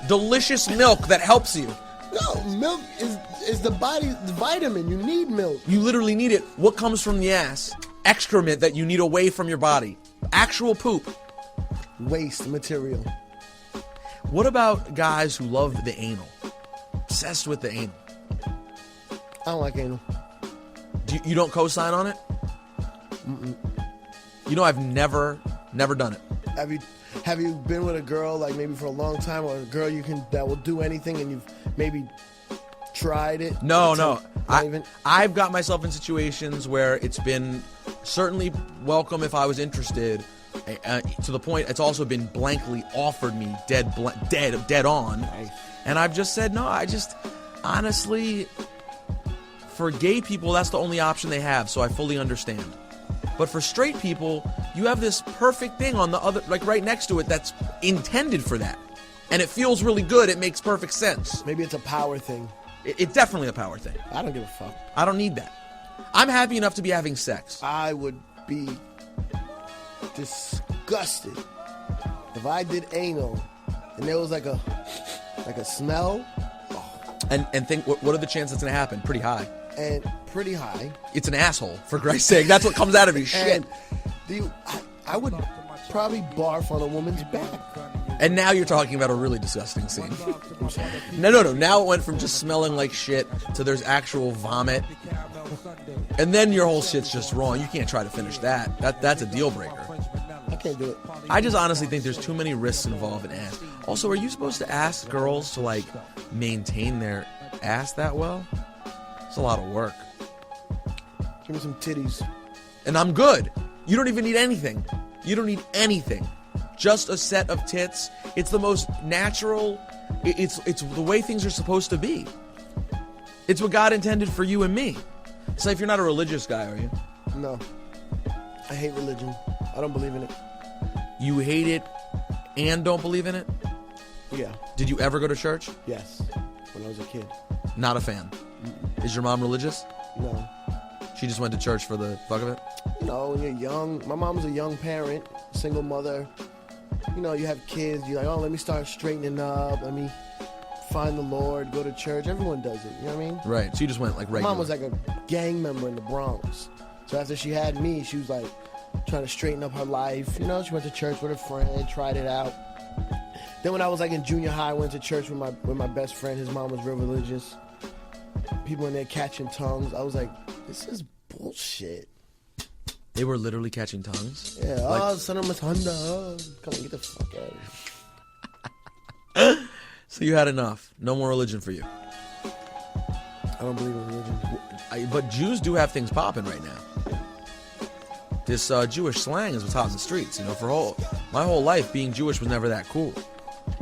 Delicious milk that helps you. No, milk is the body's vitamin. You need milk. You literally need it. What comes from the ass? Excrement that you need away from your body. Actual poop. Waste material. What about guys who love the anal? Obsessed with the anal. I don't like anal. You don't co-sign on it? Mm-mm. You know, I've never done it. Have you been with a girl like maybe for a long time, or a girl that will do anything, and you've maybe tried it? No. I've got myself in situations where it's been certainly welcome if I was interested, to the point it's also been blankly offered me dead on. Nice. And I've just said no. I just honestly, for gay people, that's the only option they have, so I fully understand. But for straight people, you have this perfect thing on the other, like right next to it, that's intended for that. And it feels really good. It makes perfect sense. Maybe it's a power thing. It's definitely a power thing. I don't give a fuck. I don't need that. I'm happy enough to be having sex. I would be disgusted if I did anal and there was like a smell. And think, what are the chances it's going to happen? Pretty high. And pretty high. It's an asshole, for Christ's sake. That's what comes out of his shit. And I would probably barf on a woman's back. And now you're talking about a really disgusting scene. No. Now it went from just smelling like shit to there's actual vomit. And then your whole shit's just wrong. You can't try to finish that. That's a deal breaker. I can't do it. I just honestly think there's too many risks involved in ass. Also, are you supposed to ask girls to, like, maintain their ass that well? It's a lot of work. Give me some titties. And I'm good. You don't even need anything. You don't need anything. Just a set of tits. It's the most natural. It's the way things are supposed to be. It's what God intended for you and me. So if you're not a religious guy, are you? No. I hate religion. I don't believe in it. You hate it and don't believe in it? Yeah. Did you ever go to church? Yes. When I was a kid. Not a fan. Is your mom religious? No. She just went to church for the fuck of it? You know, when you're young, my mom was a young parent, single mother. You know, you have kids, you're like, oh, let me start straightening up, let me find the Lord, go to church. Everyone does it, you know what I mean? Right, so you just went like regular. My mom was like a gang member in the Bronx. So after she had me, she was like trying to straighten up her life. You know, she went to church with a friend, tried it out. Then when I was like in junior high, I went to church with my best friend. His mom was real religious. People in there catching tongues. I was like, this is bullshit. They were literally catching tongues? Yeah, like, oh, son of a thunder. Come on, get the fuck out of here. So you had enough. No more religion for you. I don't believe in religion. But Jews do have things popping right now. This Jewish slang is what's hot in the streets. You know, my whole life, being Jewish was never that cool.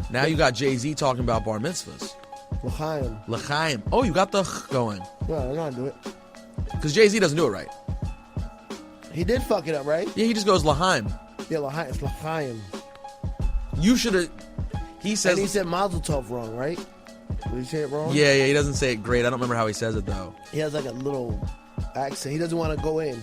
Now you got Jay-Z talking about bar mitzvahs. L'chaim. L'chaim. Oh, you got the going. No, I know how to do it. Because Jay-Z doesn't do it right. He did fuck it up, right? Yeah, he just goes L'chaim. Yeah, L'chaim. It's L'chaim. You should have... He says... And he said Mazel Tov wrong, right? Did he say it wrong? Yeah, he doesn't say it great. I don't remember how he says it, though. He has like a little accent. He doesn't want to go in.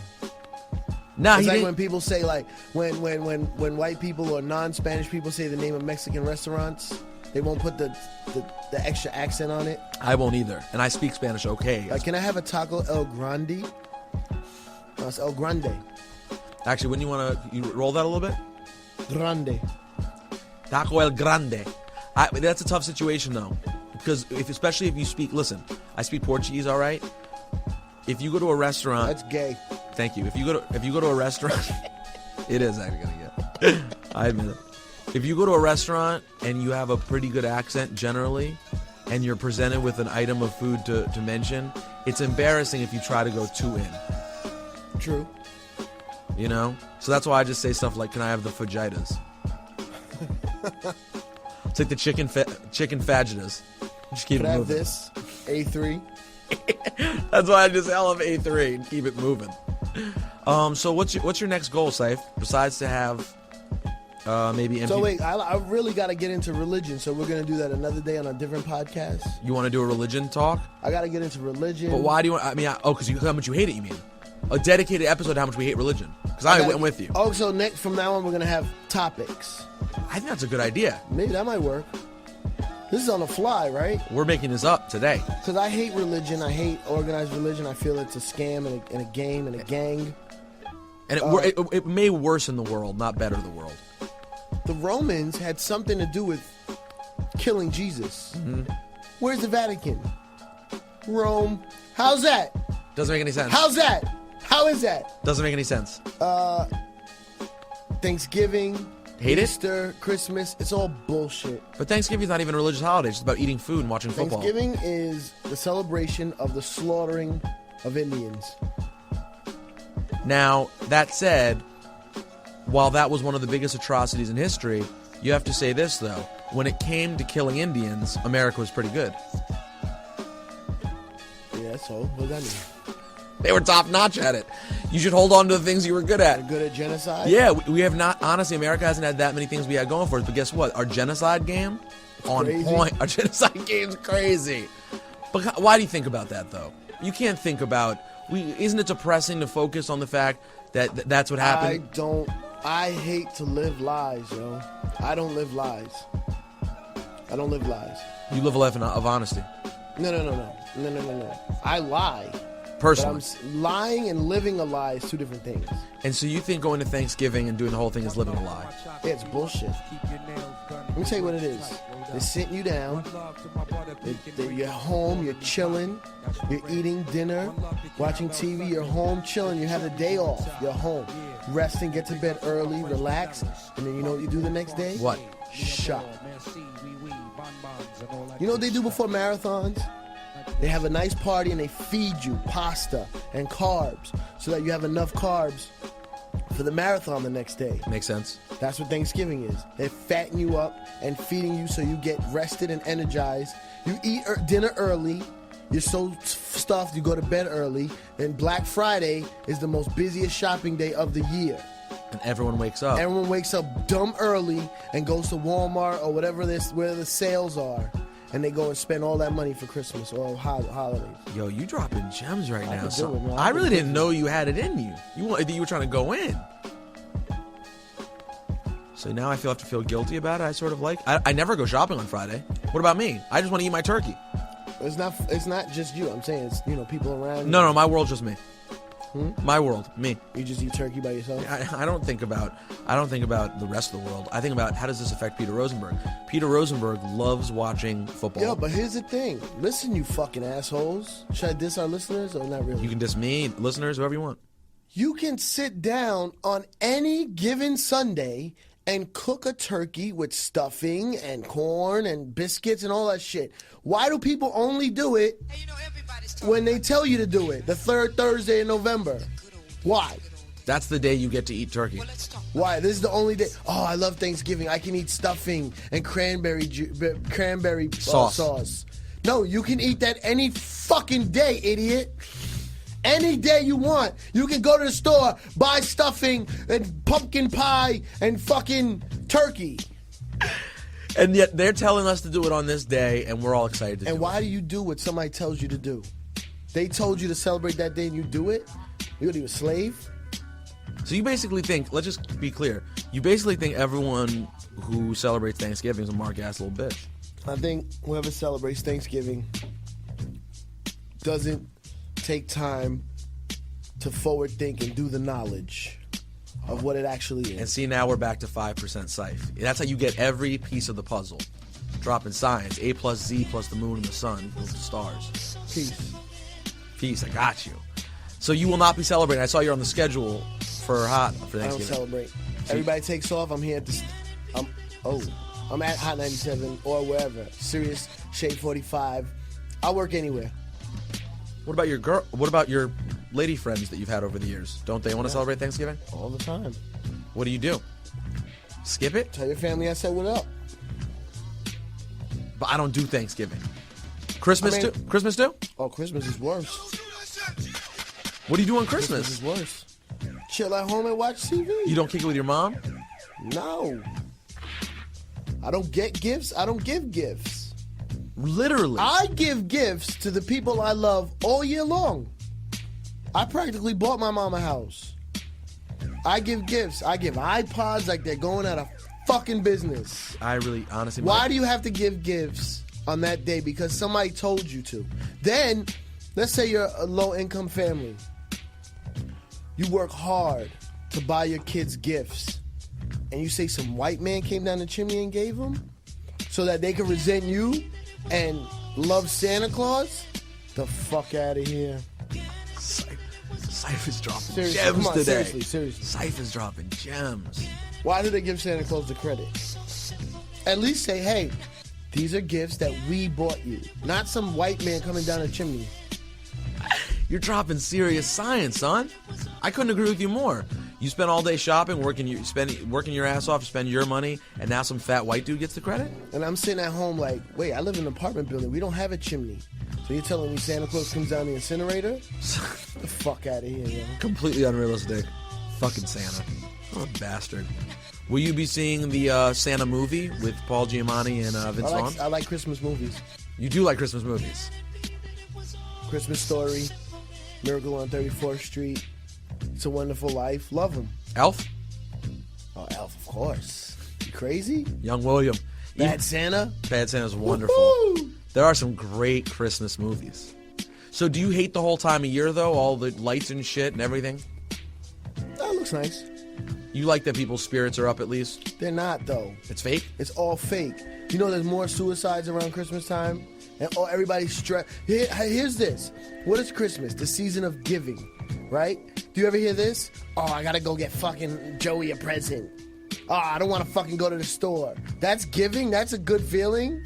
Nah, it's he like didn't... when people say, like, when white people or non-Spanish people say the name of Mexican restaurants, they won't put the extra accent on it. I won't either. And I speak Spanish okay. Like, can I have a taco El Grande? No, it's El Grande. Actually, wouldn't you want to roll that a little bit? Grande. Taco El Grande. That's a tough situation, though. Because especially if you speak... Listen, I speak Portuguese, all right? If you go to a restaurant... That's gay. Thank you. If you go to a restaurant... It is actually gonna get... I admit it. If you go to a restaurant and you have a pretty good accent generally, and you're presented with an item of food to mention, it's embarrassing if you try to go too in. True. You know? So that's why I just say stuff like, can I have the fajitas? It's like the chicken fajitas. Just keep Can it I have moving. this? A3? That's why I just love A3 and keep it moving. So what's your next goal, Ciph? Besides to have maybe MP... So wait, I really got to get into religion, so we're going to do that another day on a different podcast. You want to do a religion talk? I got to get into religion. But why do you want... I mean, because how much you hate it, you mean? A dedicated episode how much we hate religion. Because I went with you. Oh, so from now on we're going to have topics. I think that's a good idea. Maybe that might work. This is on the fly, right? We're making this up today. Because I hate religion. I hate organized religion. I feel it's a scam and a game and a gang. And it may worsen the world, not better the world. The Romans had something to do with killing Jesus. Mm-hmm. Where's the Vatican? Rome. How's that? Doesn't make any sense. How's that? How is that? Doesn't make any sense. Thanksgiving, Hate it? Easter, Christmas, it's all bullshit. But Thanksgiving's not even a religious holiday. It's just about eating food and watching football. Thanksgiving is the celebration of the slaughtering of Indians. Now, that said, while that was one of the biggest atrocities in history, you have to say this, though. When it came to killing Indians, America was pretty good. Yeah, so what does that mean? They were top-notch at it. You should hold on to the things you were good at. They're good at genocide? Yeah, we have not... Honestly, America hasn't had that many things we had going for us. But guess what? Our genocide game, on crazy. point. Our genocide game's crazy. But why do you think about that, though? You can't think about... Isn't it depressing to focus on the fact that that's what happened? I hate to live lies, yo. I don't live lies. I don't live lies. You live a life of honesty. No. I lie. Personally. But lying and living a lie is two different things. And so you think going to Thanksgiving and doing the whole thing is living a lie? Yeah, it's bullshit. Let me tell you what it is. They're sitting you down. You're home. You're chilling. You're eating dinner, watching TV. You're home chilling. You have a day off. You're home. Resting, get to bed early, relax. And then you know what you do the next day? What? Shop. You know what they do before marathons? They have a nice party and they feed you pasta and carbs so that you have enough carbs for the marathon the next day. Makes sense. That's what Thanksgiving is. They fatten you up and feeding you so you get rested and energized. You eat dinner early. You're so stuffed, you go to bed early. And Black Friday is the most busiest shopping day of the year. And everyone wakes up. Everyone wakes up dumb early and goes to Walmart or where the sales are. And they go and spend all that money for Christmas or holidays. Yo, you dropping gems right now. do it, man. I really didn't know you had it in you. You were trying to go in. So now I have to feel guilty about it. I sort of like. I never go shopping on Friday. What about me? I just want to eat my turkey. It's not just you. I'm saying it's people around. No, my world's just me. My world, me. You just eat turkey by yourself? I don't think about the rest of the world. I think about how does this affect Peter Rosenberg. Peter Rosenberg loves watching football. Yeah, but here's the thing. Listen, you fucking assholes. Should I diss our listeners or not really? You can diss me, listeners, whoever you want. You can sit down on any given Sunday and cook a turkey with stuffing and corn and biscuits and all that shit. Why do people only do it when they tell you to do it, the third Thursday in November? Why? That's the day you get to eat turkey. Why? This is the only day. Oh, I love Thanksgiving. I can eat stuffing and cranberry sauce. No, you can eat that any fucking day, idiot. Any day you want. You can go to the store, buy stuffing and pumpkin pie and fucking turkey. And yet they're telling us to do it on this day, and we're all excited to do it. And why do you do what somebody tells you to do? They told you to celebrate that day and you do it? You're a slave? So you basically think, let's just be clear, you basically think everyone who celebrates Thanksgiving is a mark-ass little bitch. I think whoever celebrates Thanksgiving doesn't take time to forward think and do the knowledge of what it actually is. And see, now we're back to 5% Ciph. That's how you get every piece of the puzzle. Dropping science, A plus Z plus the moon and the sun equals the stars. Peace, I got you. So you will not be celebrating. I saw you're on the schedule for Thanksgiving. I don't celebrate. Everybody takes off. I'm here at I'm at Hot 97 or wherever. Sirius, Shade 45. I'll work anywhere. What about your girl? What about your lady friends that you've had over the years? Don't they want to celebrate Thanksgiving? All the time. What do? Skip it? Tell your family I said what up. But I don't do Thanksgiving. Christmas too? Christmas too? Oh, Christmas is worse. What do you do on Christmas? Christmas is worse. Chill at home and watch TV. You don't kick it with your mom? No. I don't get gifts. I don't give gifts. Literally. I give gifts to the people I love all year long. I practically bought my mom a house. I give gifts. I give iPods like they're going out of fucking business. I really, honestly... Why do you have to give gifts on that day? Because somebody told you to. Then, let's say you're a low-income family. You work hard to buy your kids gifts. And you say some white man came down the chimney and gave them? So that they can resent you and love Santa Claus? The fuck out of here. Ciph is dropping Seriously, gems come on, today. Seriously. Ciph is dropping gems. Why do they give Santa Claus the credit? At least say, hey, these are gifts that we bought you. Not some white man coming down the chimney. You're dropping serious science, son. I couldn't agree with you more. You spend all day shopping, working your ass off to spend your money, and now some fat white dude gets the credit? And I'm sitting at home like, wait, I live in an apartment building. We don't have a chimney. So you're telling me Santa Claus comes down the incinerator? Get the fuck out of here, yo. Completely unrealistic. Fucking Santa. What a bastard. Will you be seeing the Santa movie with Paul Giamatti and Vince Vaughn? I like Christmas movies. You do like Christmas movies? Christmas Story, Miracle on 34th Street, It's a Wonderful Life. Love them. Elf? Oh, Elf, of course. You crazy? Young William. Bad Santa? Bad Santa's wonderful. Woo-hoo! There are some great Christmas movies. So do you hate the whole time of year, though? All the lights and shit and everything? That looks nice. You like that people's spirits are up at least? They're not, though. It's fake? It's all fake. You know there's more suicides around Christmas time? And everybody's stressed. Here's this. What is Christmas? The season of giving, right? Do you ever hear this? Oh, I gotta go get fucking Joey a present. Oh, I don't want to fucking go to the store. That's giving? That's a good feeling?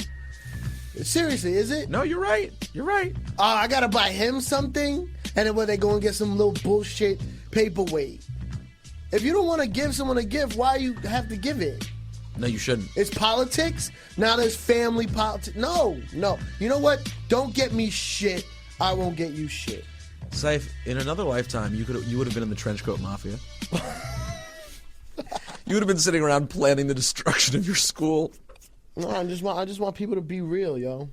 Seriously, is it? No, you're right. You're right. Oh, I gotta buy him something? And then when they go and get some little bullshit paperweight. If you don't want to give someone a gift, why you have to give it? No, you shouldn't. It's politics. Now there's family politics. No. You know what? Don't get me shit. I won't get you shit. Ciph, in another lifetime, you would have been in the trenchcoat mafia. You would have been sitting around planning the destruction of your school. No, I just want people to be real, yo.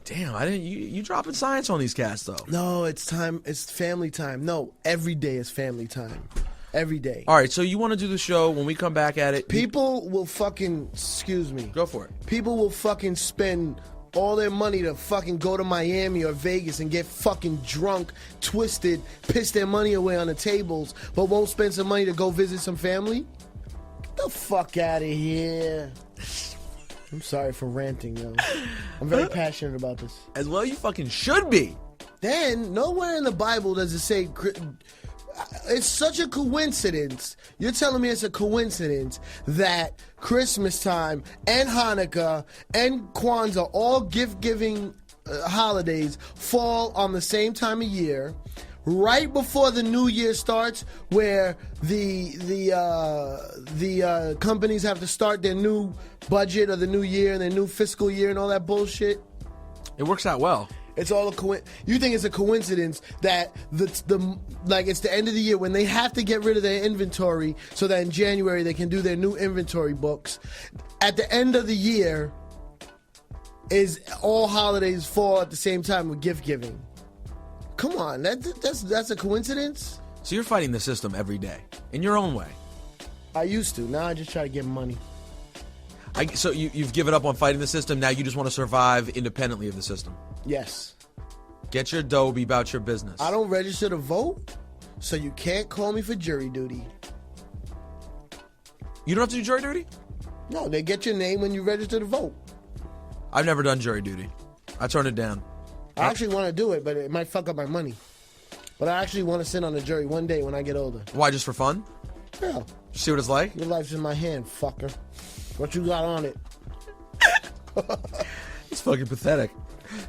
Damn, I didn't. You dropping science on these cats though. No, it's time. It's family time. No, every day is family time. Every day. All right, so you want to do the show when we come back at it? People will fucking, excuse me. Go for it. People will fucking spend all their money to fucking go to Miami or Vegas and get fucking drunk, twisted, piss their money away on the tables, but won't spend some money to go visit some family? Get the fuck out of here. I'm sorry for ranting, yo. I'm very passionate about this. As well, you fucking should be. Then, nowhere in the Bible does it say... It's such a coincidence. You're telling me it's a coincidence that Christmas time and Hanukkah and Kwanzaa, all gift-giving holidays, fall on the same time of year, right before the new year starts, where the companies have to start their new budget of the new year and their new fiscal year and all that bullshit. It works out well. It's all a you think it's a coincidence that it's the end of the year when they have to get rid of their inventory so that in January they can do their new inventory books. At the end of the year is all holidays fall at the same time with gift giving. Come on, that's a coincidence? So you're fighting the system every day in your own way. I used to. Now I just try to get money. So you've given up on fighting the system. Now you just want to survive independently of the system. Yes. Get your dough, be about your business. I don't register to vote, so you can't call me for jury duty. You don't have to do jury duty? No, they get your name when you register to vote. I've never done jury duty. I turned it down. I actually want to do it, but it might fuck up my money. But I actually want to sit on the jury one day when I get older. Why, just for fun? Yeah. See what it's like? Your life's in my hand, fucker. What you got on it? It's fucking pathetic.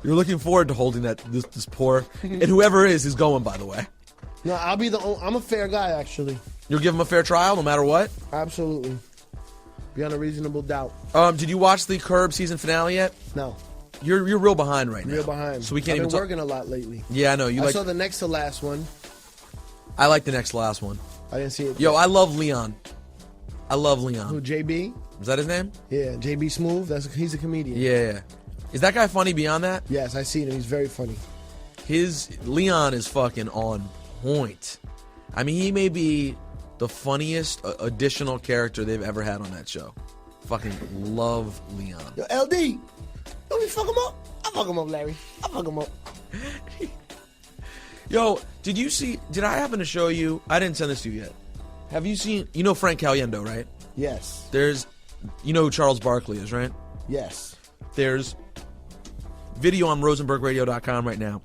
You're looking forward to holding this poor, and whoever is going, by the way. No, I'll be I'm a fair guy, actually. You'll give him a fair trial no matter what? Absolutely. Beyond a reasonable doubt. Did you watch the Curb season finale yet? No. You're real behind right now. Real behind. So we can't I've even been working a lot lately. Yeah, I know. I saw the next to last one. I like the next to last one. I didn't see it. Yo, I love Leon. I love Leon. Who, JB? Is that his name? Yeah, JB Smooth. He's a comedian. Yeah. Is that guy funny beyond that? Yes, I seen him. He's very funny. Leon is fucking on point. I mean, he may be the funniest additional character they've ever had on that show. Fucking love Leon. Yo, LD, don't we fuck him up? I fuck him up, Larry. I fuck him up. Yo, did I happen to show you? I didn't send this to you yet. Have you seen, Frank Caliendo, right? Yes. You know who Charles Barkley is, right? Yes. There's video on RosenbergRadio.com right now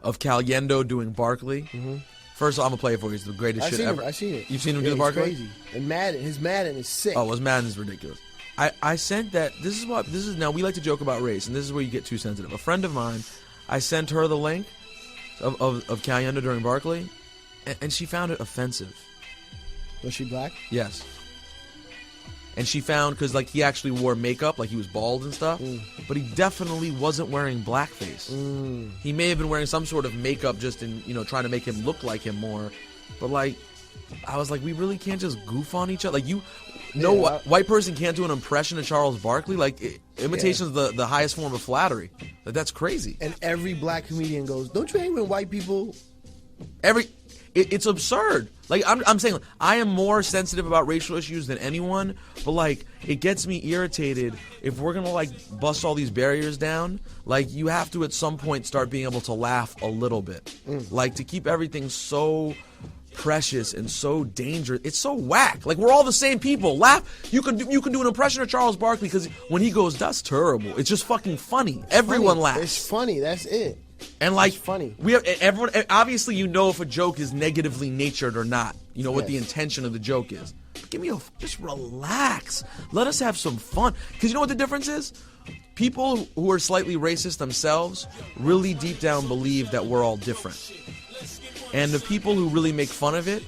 of Caliendo doing Barkley. Mm-hmm. First of all, I'm going to play it for you. It's the greatest shit ever. I've seen it. You've seen him do the Barkley? Crazy. And his Madden is sick. Oh, his Madden is ridiculous. I sent that. Now we like to joke about race, and this is where you get too sensitive. A friend of mine, I sent her the link of Caliendo during Barkley, and she found it offensive. Was she black? Yes. And she found, because he actually wore makeup, he was bald and stuff, but he definitely wasn't wearing blackface. He may have been wearing some sort of makeup just in, trying to make him look like him more. But I was like, we really can't just goof on each other. white person can't do an impression of Charles Barkley. Like imitation is the highest form of flattery. Like, that's crazy. And every black comedian goes, "Don't you hate when white people?" It's absurd. Like I'm saying, like, I am more sensitive about racial issues than anyone, but like it gets me irritated if we're gonna like bust all these barriers down. Like you have to at some point start being able to laugh a little bit. Like to keep everything so precious and so dangerous. It's so whack. Like we're all the same people. Laugh. You can do an impression of Charles Barkley because when he goes, "That's terrible," it's just fucking funny. Everyone laughs. It's funny. That's it. And like, it's funny. We have everyone. Obviously, you know if a joke is negatively natured or not. You know what the intention of the joke is. But give me just relax. Let us have some fun. Because you know what the difference is? People who are slightly racist themselves really deep down believe that we're all different. And the people who really make fun of it,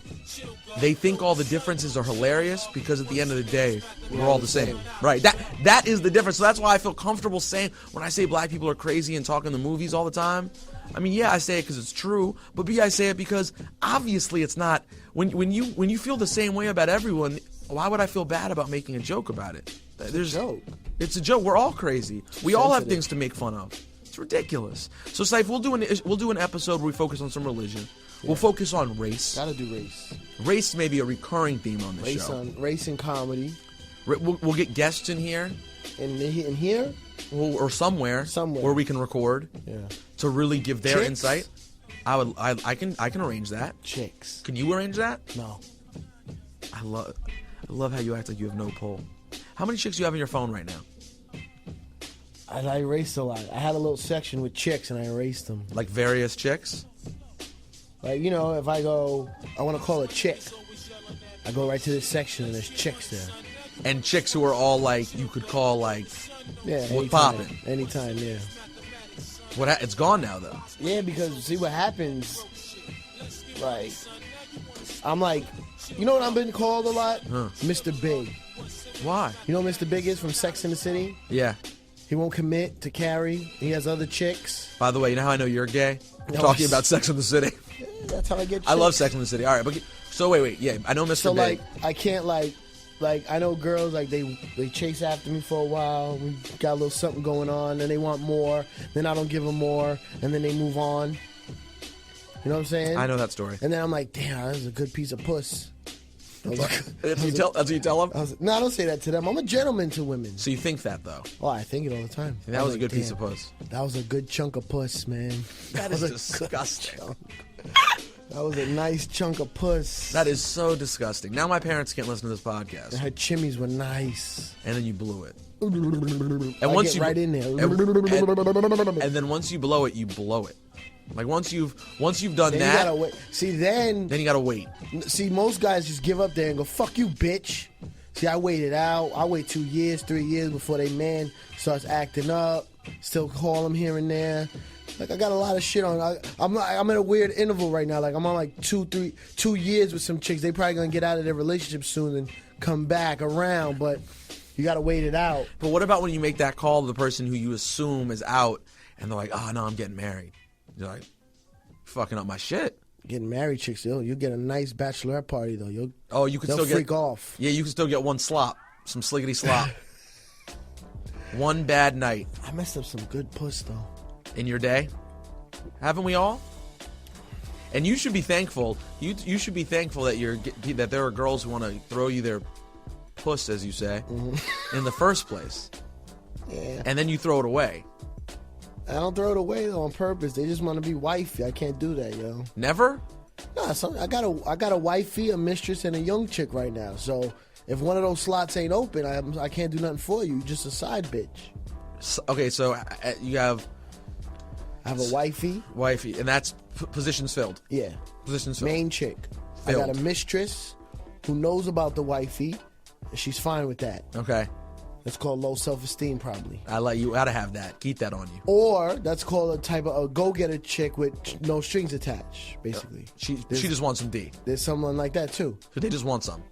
they think all the differences are hilarious because at the end of the day, we're all the same. Right. That is the difference. So that's why I feel comfortable saying when I say black people are crazy and talk in the movies all the time. I mean, yeah, I say it because it's true, but B, I say it because obviously it's not. When you feel the same way about everyone, why would I feel bad about making a joke about it? It's a joke. It's a joke. We're all crazy. We all have things to make fun of. It's ridiculous. So, Ciph, we'll do an episode where we focus on some religion. We'll focus on race. Gotta do race. Race may be a recurring theme on the show. Race and comedy. We'll get guests in here. In here? Or somewhere where we can record. Yeah. To really give their Chicks? insight. I can arrange that. Chicks. Can you arrange that? No. I love how you act like you have no pull. How many chicks do you have on your phone right now? I erased a lot. I had a little section with chicks and I erased them. Like various chicks? Like, you know, if I go, I want to call a chick, I go right to this section and there's chicks there. And chicks who are all like, you could call like, what poppin'? Anytime, yeah. It's gone now though. Yeah, because see what happens, like, I'm like, you know what I've been called a lot? Mr. Big. Why? You know what Mr. Big is from Sex and the City? Yeah. He won't commit to Carrie. He has other chicks. By the way, you know how I know you're gay? We're talking about Sex in the City. Yeah, that's how I get chicks. I love Sex in the City. All right, but so wait. Yeah, I know Mr. So, Big. like, I can't, like, I know girls, like, they chase after me for a while. We got a little something going on. Then they want more. Then I don't give them more. And then they move on. You know what I'm saying? I know that story. And then I'm like, damn, that was a good piece of puss. That's what you tell them? No, I don't say that to them. I'm a gentleman to women. So you think that, though? Oh, I think it all the time. And that was a good piece of puss. That was a good chunk of puss, man. That is disgusting. That was a nice chunk of puss. That is so disgusting. Now my parents can't listen to this podcast. And her chimneys were nice. And then you blew it. And once you right in there. And then once you blow it, you blow it. Like once you've done then that, you gotta wait. See, then you gotta wait. See, most guys just give up there and go, "Fuck you, bitch." See, I waited out. I wait 2 years, 3 years before they man starts acting up. Still call them here and there. Like I got a lot of shit on. I'm at a weird interval right now. Like I'm on like 2 years with some chicks. They probably gonna get out of their relationship soon and come back around, but you gotta wait it out. But what about when you make that call to the person who you assume is out, and they're like, "Oh no, I'm getting married." You're like, fucking up my shit. Getting married chicks, you'll get a nice bachelorette party though. You can they'll still freak off. Yeah, you can still get one slop, some sliggity slop. One bad night. I messed up some good puss though. In your day, haven't we all? And you should be thankful. You should be thankful that there are girls who want to throw you their puss, as you say, in the first place. Yeah. And then you throw it away. I don't throw it away though on purpose. They just want to be wifey. I can't do that, yo. Never? Nah, I got a wifey, a mistress, and a young chick right now. So if one of those slots ain't open, I can't do nothing for you. You're just a side bitch. Okay, so you have. I have a wifey. Wifey, and that's positions filled. Yeah. Positions filled. Main chick. Filled. I got a mistress who knows about the wifey, and she's fine with that. Okay. That's called low self-esteem, probably. You gotta have that. Keep that on you. Or that's called a type of a go-getter chick with no strings attached, basically. She just wants some D. There's someone like that too. So they just want some.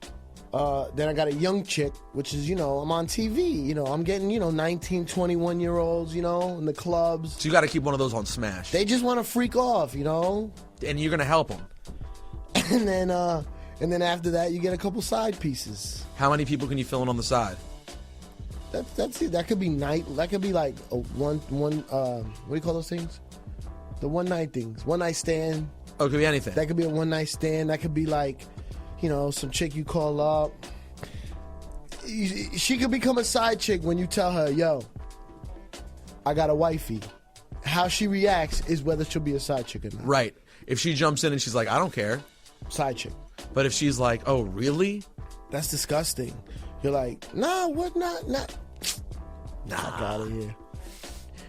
Then I got a young chick, which is, I'm on TV. I'm getting, 19, 21-year-olds, in the clubs. So you got to keep one of those on Smash. They just want to freak off, And you're going to help them. And then And then after that, you get a couple side pieces. How many people can you fill in on the side? That's it. That could be night. That could be like a one. What do you call those things? The one night things. One night stand. Oh, it could be anything. That could be a one night stand. That could be like, some chick you call up. She could become a side chick when you tell her, yo, I got a wifey. How she reacts is whether she'll be a side chick or not. Right. If she jumps in and she's like, I don't care. Side chick. But if she's like, oh, really? That's disgusting. You're like, nah, what not? Nah. Fuck out of here.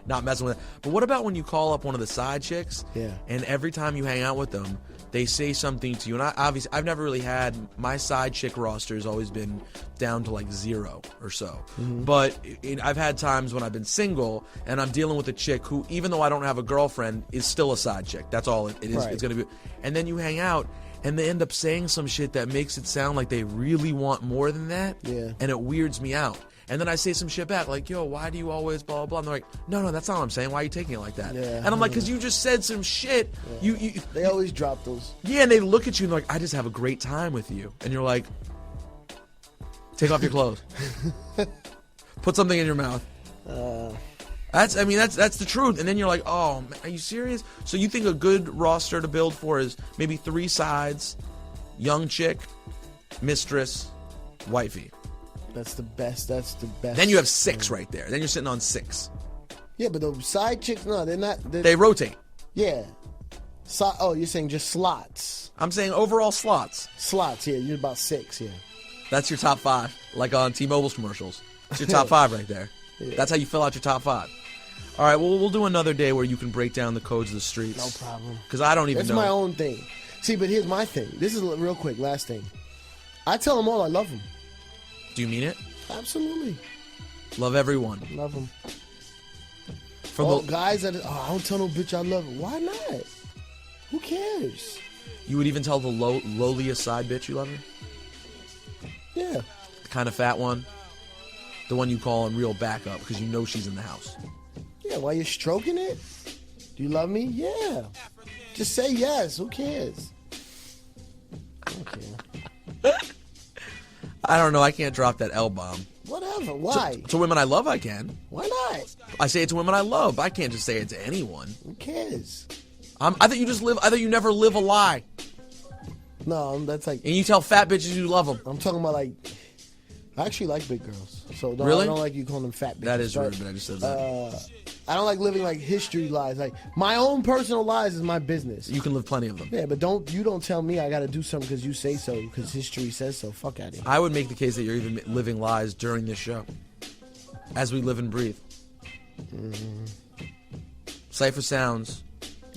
Not messing with it. But what about when you call up one of the side chicks? Yeah. And every time you hang out with them, they say something to you. And obviously, I've never really had my side chick roster has always been down to like 0 or so. Mm-hmm. But I've had times when I've been single and I'm dealing with a chick who, even though I don't have a girlfriend, is still a side chick. That's all it is. Right. It's going to be. And then you hang out and they end up saying some shit that makes it sound like they really want more than that. Yeah. And it weirds me out. And then I say some shit back, like, yo, why do you always blah, blah, blah? And they're like, no, that's not what I'm saying. Why are you taking it like that? Yeah. And I'm like, because you just said some shit. Yeah. You They always drop those. Yeah, and they look at you and they're like, I just have a great time with you. And you're like, take off your clothes. Put something in your mouth. That's the truth. And then you're like, oh, man, are you serious? So you think a good roster to build for is maybe 3 sides, young chick, mistress, wifey. That's the best. Then you have 6 right there. Then you're sitting on 6. Yeah, but the side chicks, no, they're not. They rotate. Yeah. You're saying just slots. I'm saying overall slots. Slots, yeah. You're about 6, yeah. That's your top 5, like on T-Mobile's commercials. It's your top 5 right there. Yeah. That's how you fill out your top 5. All right, well, we'll do another day where you can break down the codes of the streets. No problem. Because I don't even know. That's my own thing. See, but here's my thing. This is real quick, last thing. I tell them all I love them. Do you mean it? Absolutely. Love everyone. Love them. From all the guys that, I don't tell no bitch I love her. Why not? Who cares? You would even tell the lowliest side bitch you love her? Yeah. The kind of fat one? The one you call in real backup because you know she's in the house. Yeah, while you're stroking it? Do you love me? Yeah. Just say yes. Who cares? I don't care. I don't know. I can't drop that L-bomb. Whatever. Why? To women I love, I can. Why not? I say it to women I love. I can't just say it to anyone. Who cares? I thought you never live a lie. No, that's like... And you tell fat bitches you love them. I'm talking about like... I actually like big girls. So really? I don't like you calling them fat bitches. That is rude, but I just said that. I don't like living like history lies. Like my own personal lies is my business. You can live plenty of them. Yeah, but don't tell me I got to do something because you say so, because history says so. Fuck out of here. I would make the case that you're even living lies during this show, as we live and breathe. Cipha Sounds.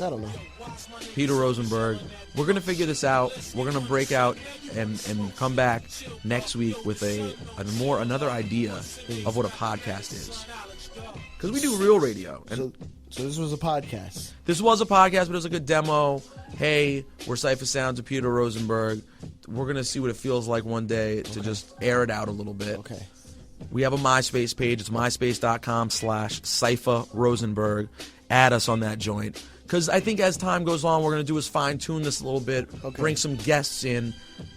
I don't know. Peter Rosenberg. We're gonna figure this out. We're gonna break out and come back next week with another idea of what a podcast is. Because we do real radio. And so this was a podcast. This was a podcast, but it was like a demo. Hey, we're Cipha Sounds of Peter Rosenberg. We're going to see what it feels like one day to just air it out a little bit. Okay. We have a MySpace page. It's myspace.com/Cipha Rosenberg. Add us on that joint. Because I think as time goes on, we're going to do is fine-tune this a little bit, bring some guests in,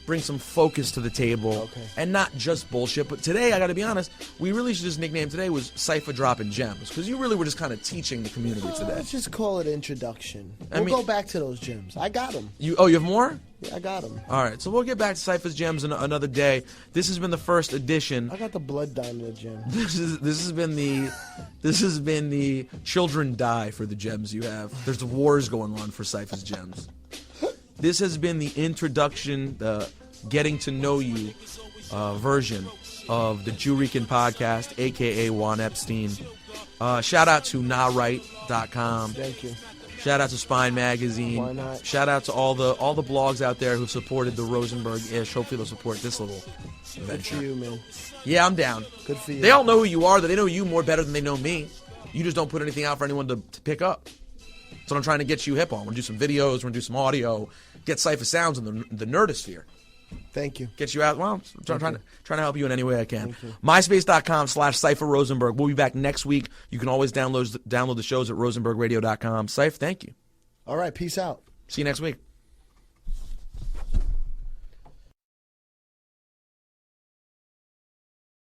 bring some focus to the table, and not just bullshit. But today, I got to be honest, we really should just nickname today was Cipha Dropping Gems, because you really were just kind of teaching the community today. Let's just call it introduction. We'll go back to those gems. I got them. You have more? Yeah, I got them. All right, so we'll get back to Cipha's Gems another day. This has been the first edition. I got the blood diamond gem. This has been the children die for the gems you have. There's wars going on for Cipha's Gems. This has been the introduction, the getting to know you version of the Jurican podcast, aka Juan Epstein. Shout out to NotRight.com. Thank you. Shout out to Spine Magazine. Why not? Shout out to all the blogs out there who've supported the Rosenberg-ish. Hopefully they'll support this little venture. Good for you, man. Yeah, I'm down. Good for you. They all know who you are. They know you more better than they know me. You just don't put anything out for anyone to pick up. That's what I'm trying to get you hip on. We're going to do some videos. We're going to do some audio. Get Cipha Sounds in the nerdosphere. Thank you. Get you out. Well, I'm trying to help you in any way I can. MySpace.com/Cipha Rosenberg. We'll be back next week. You can always download the shows at rosenbergradio.com. Cipha, thank you. All right. Peace out. See you next week.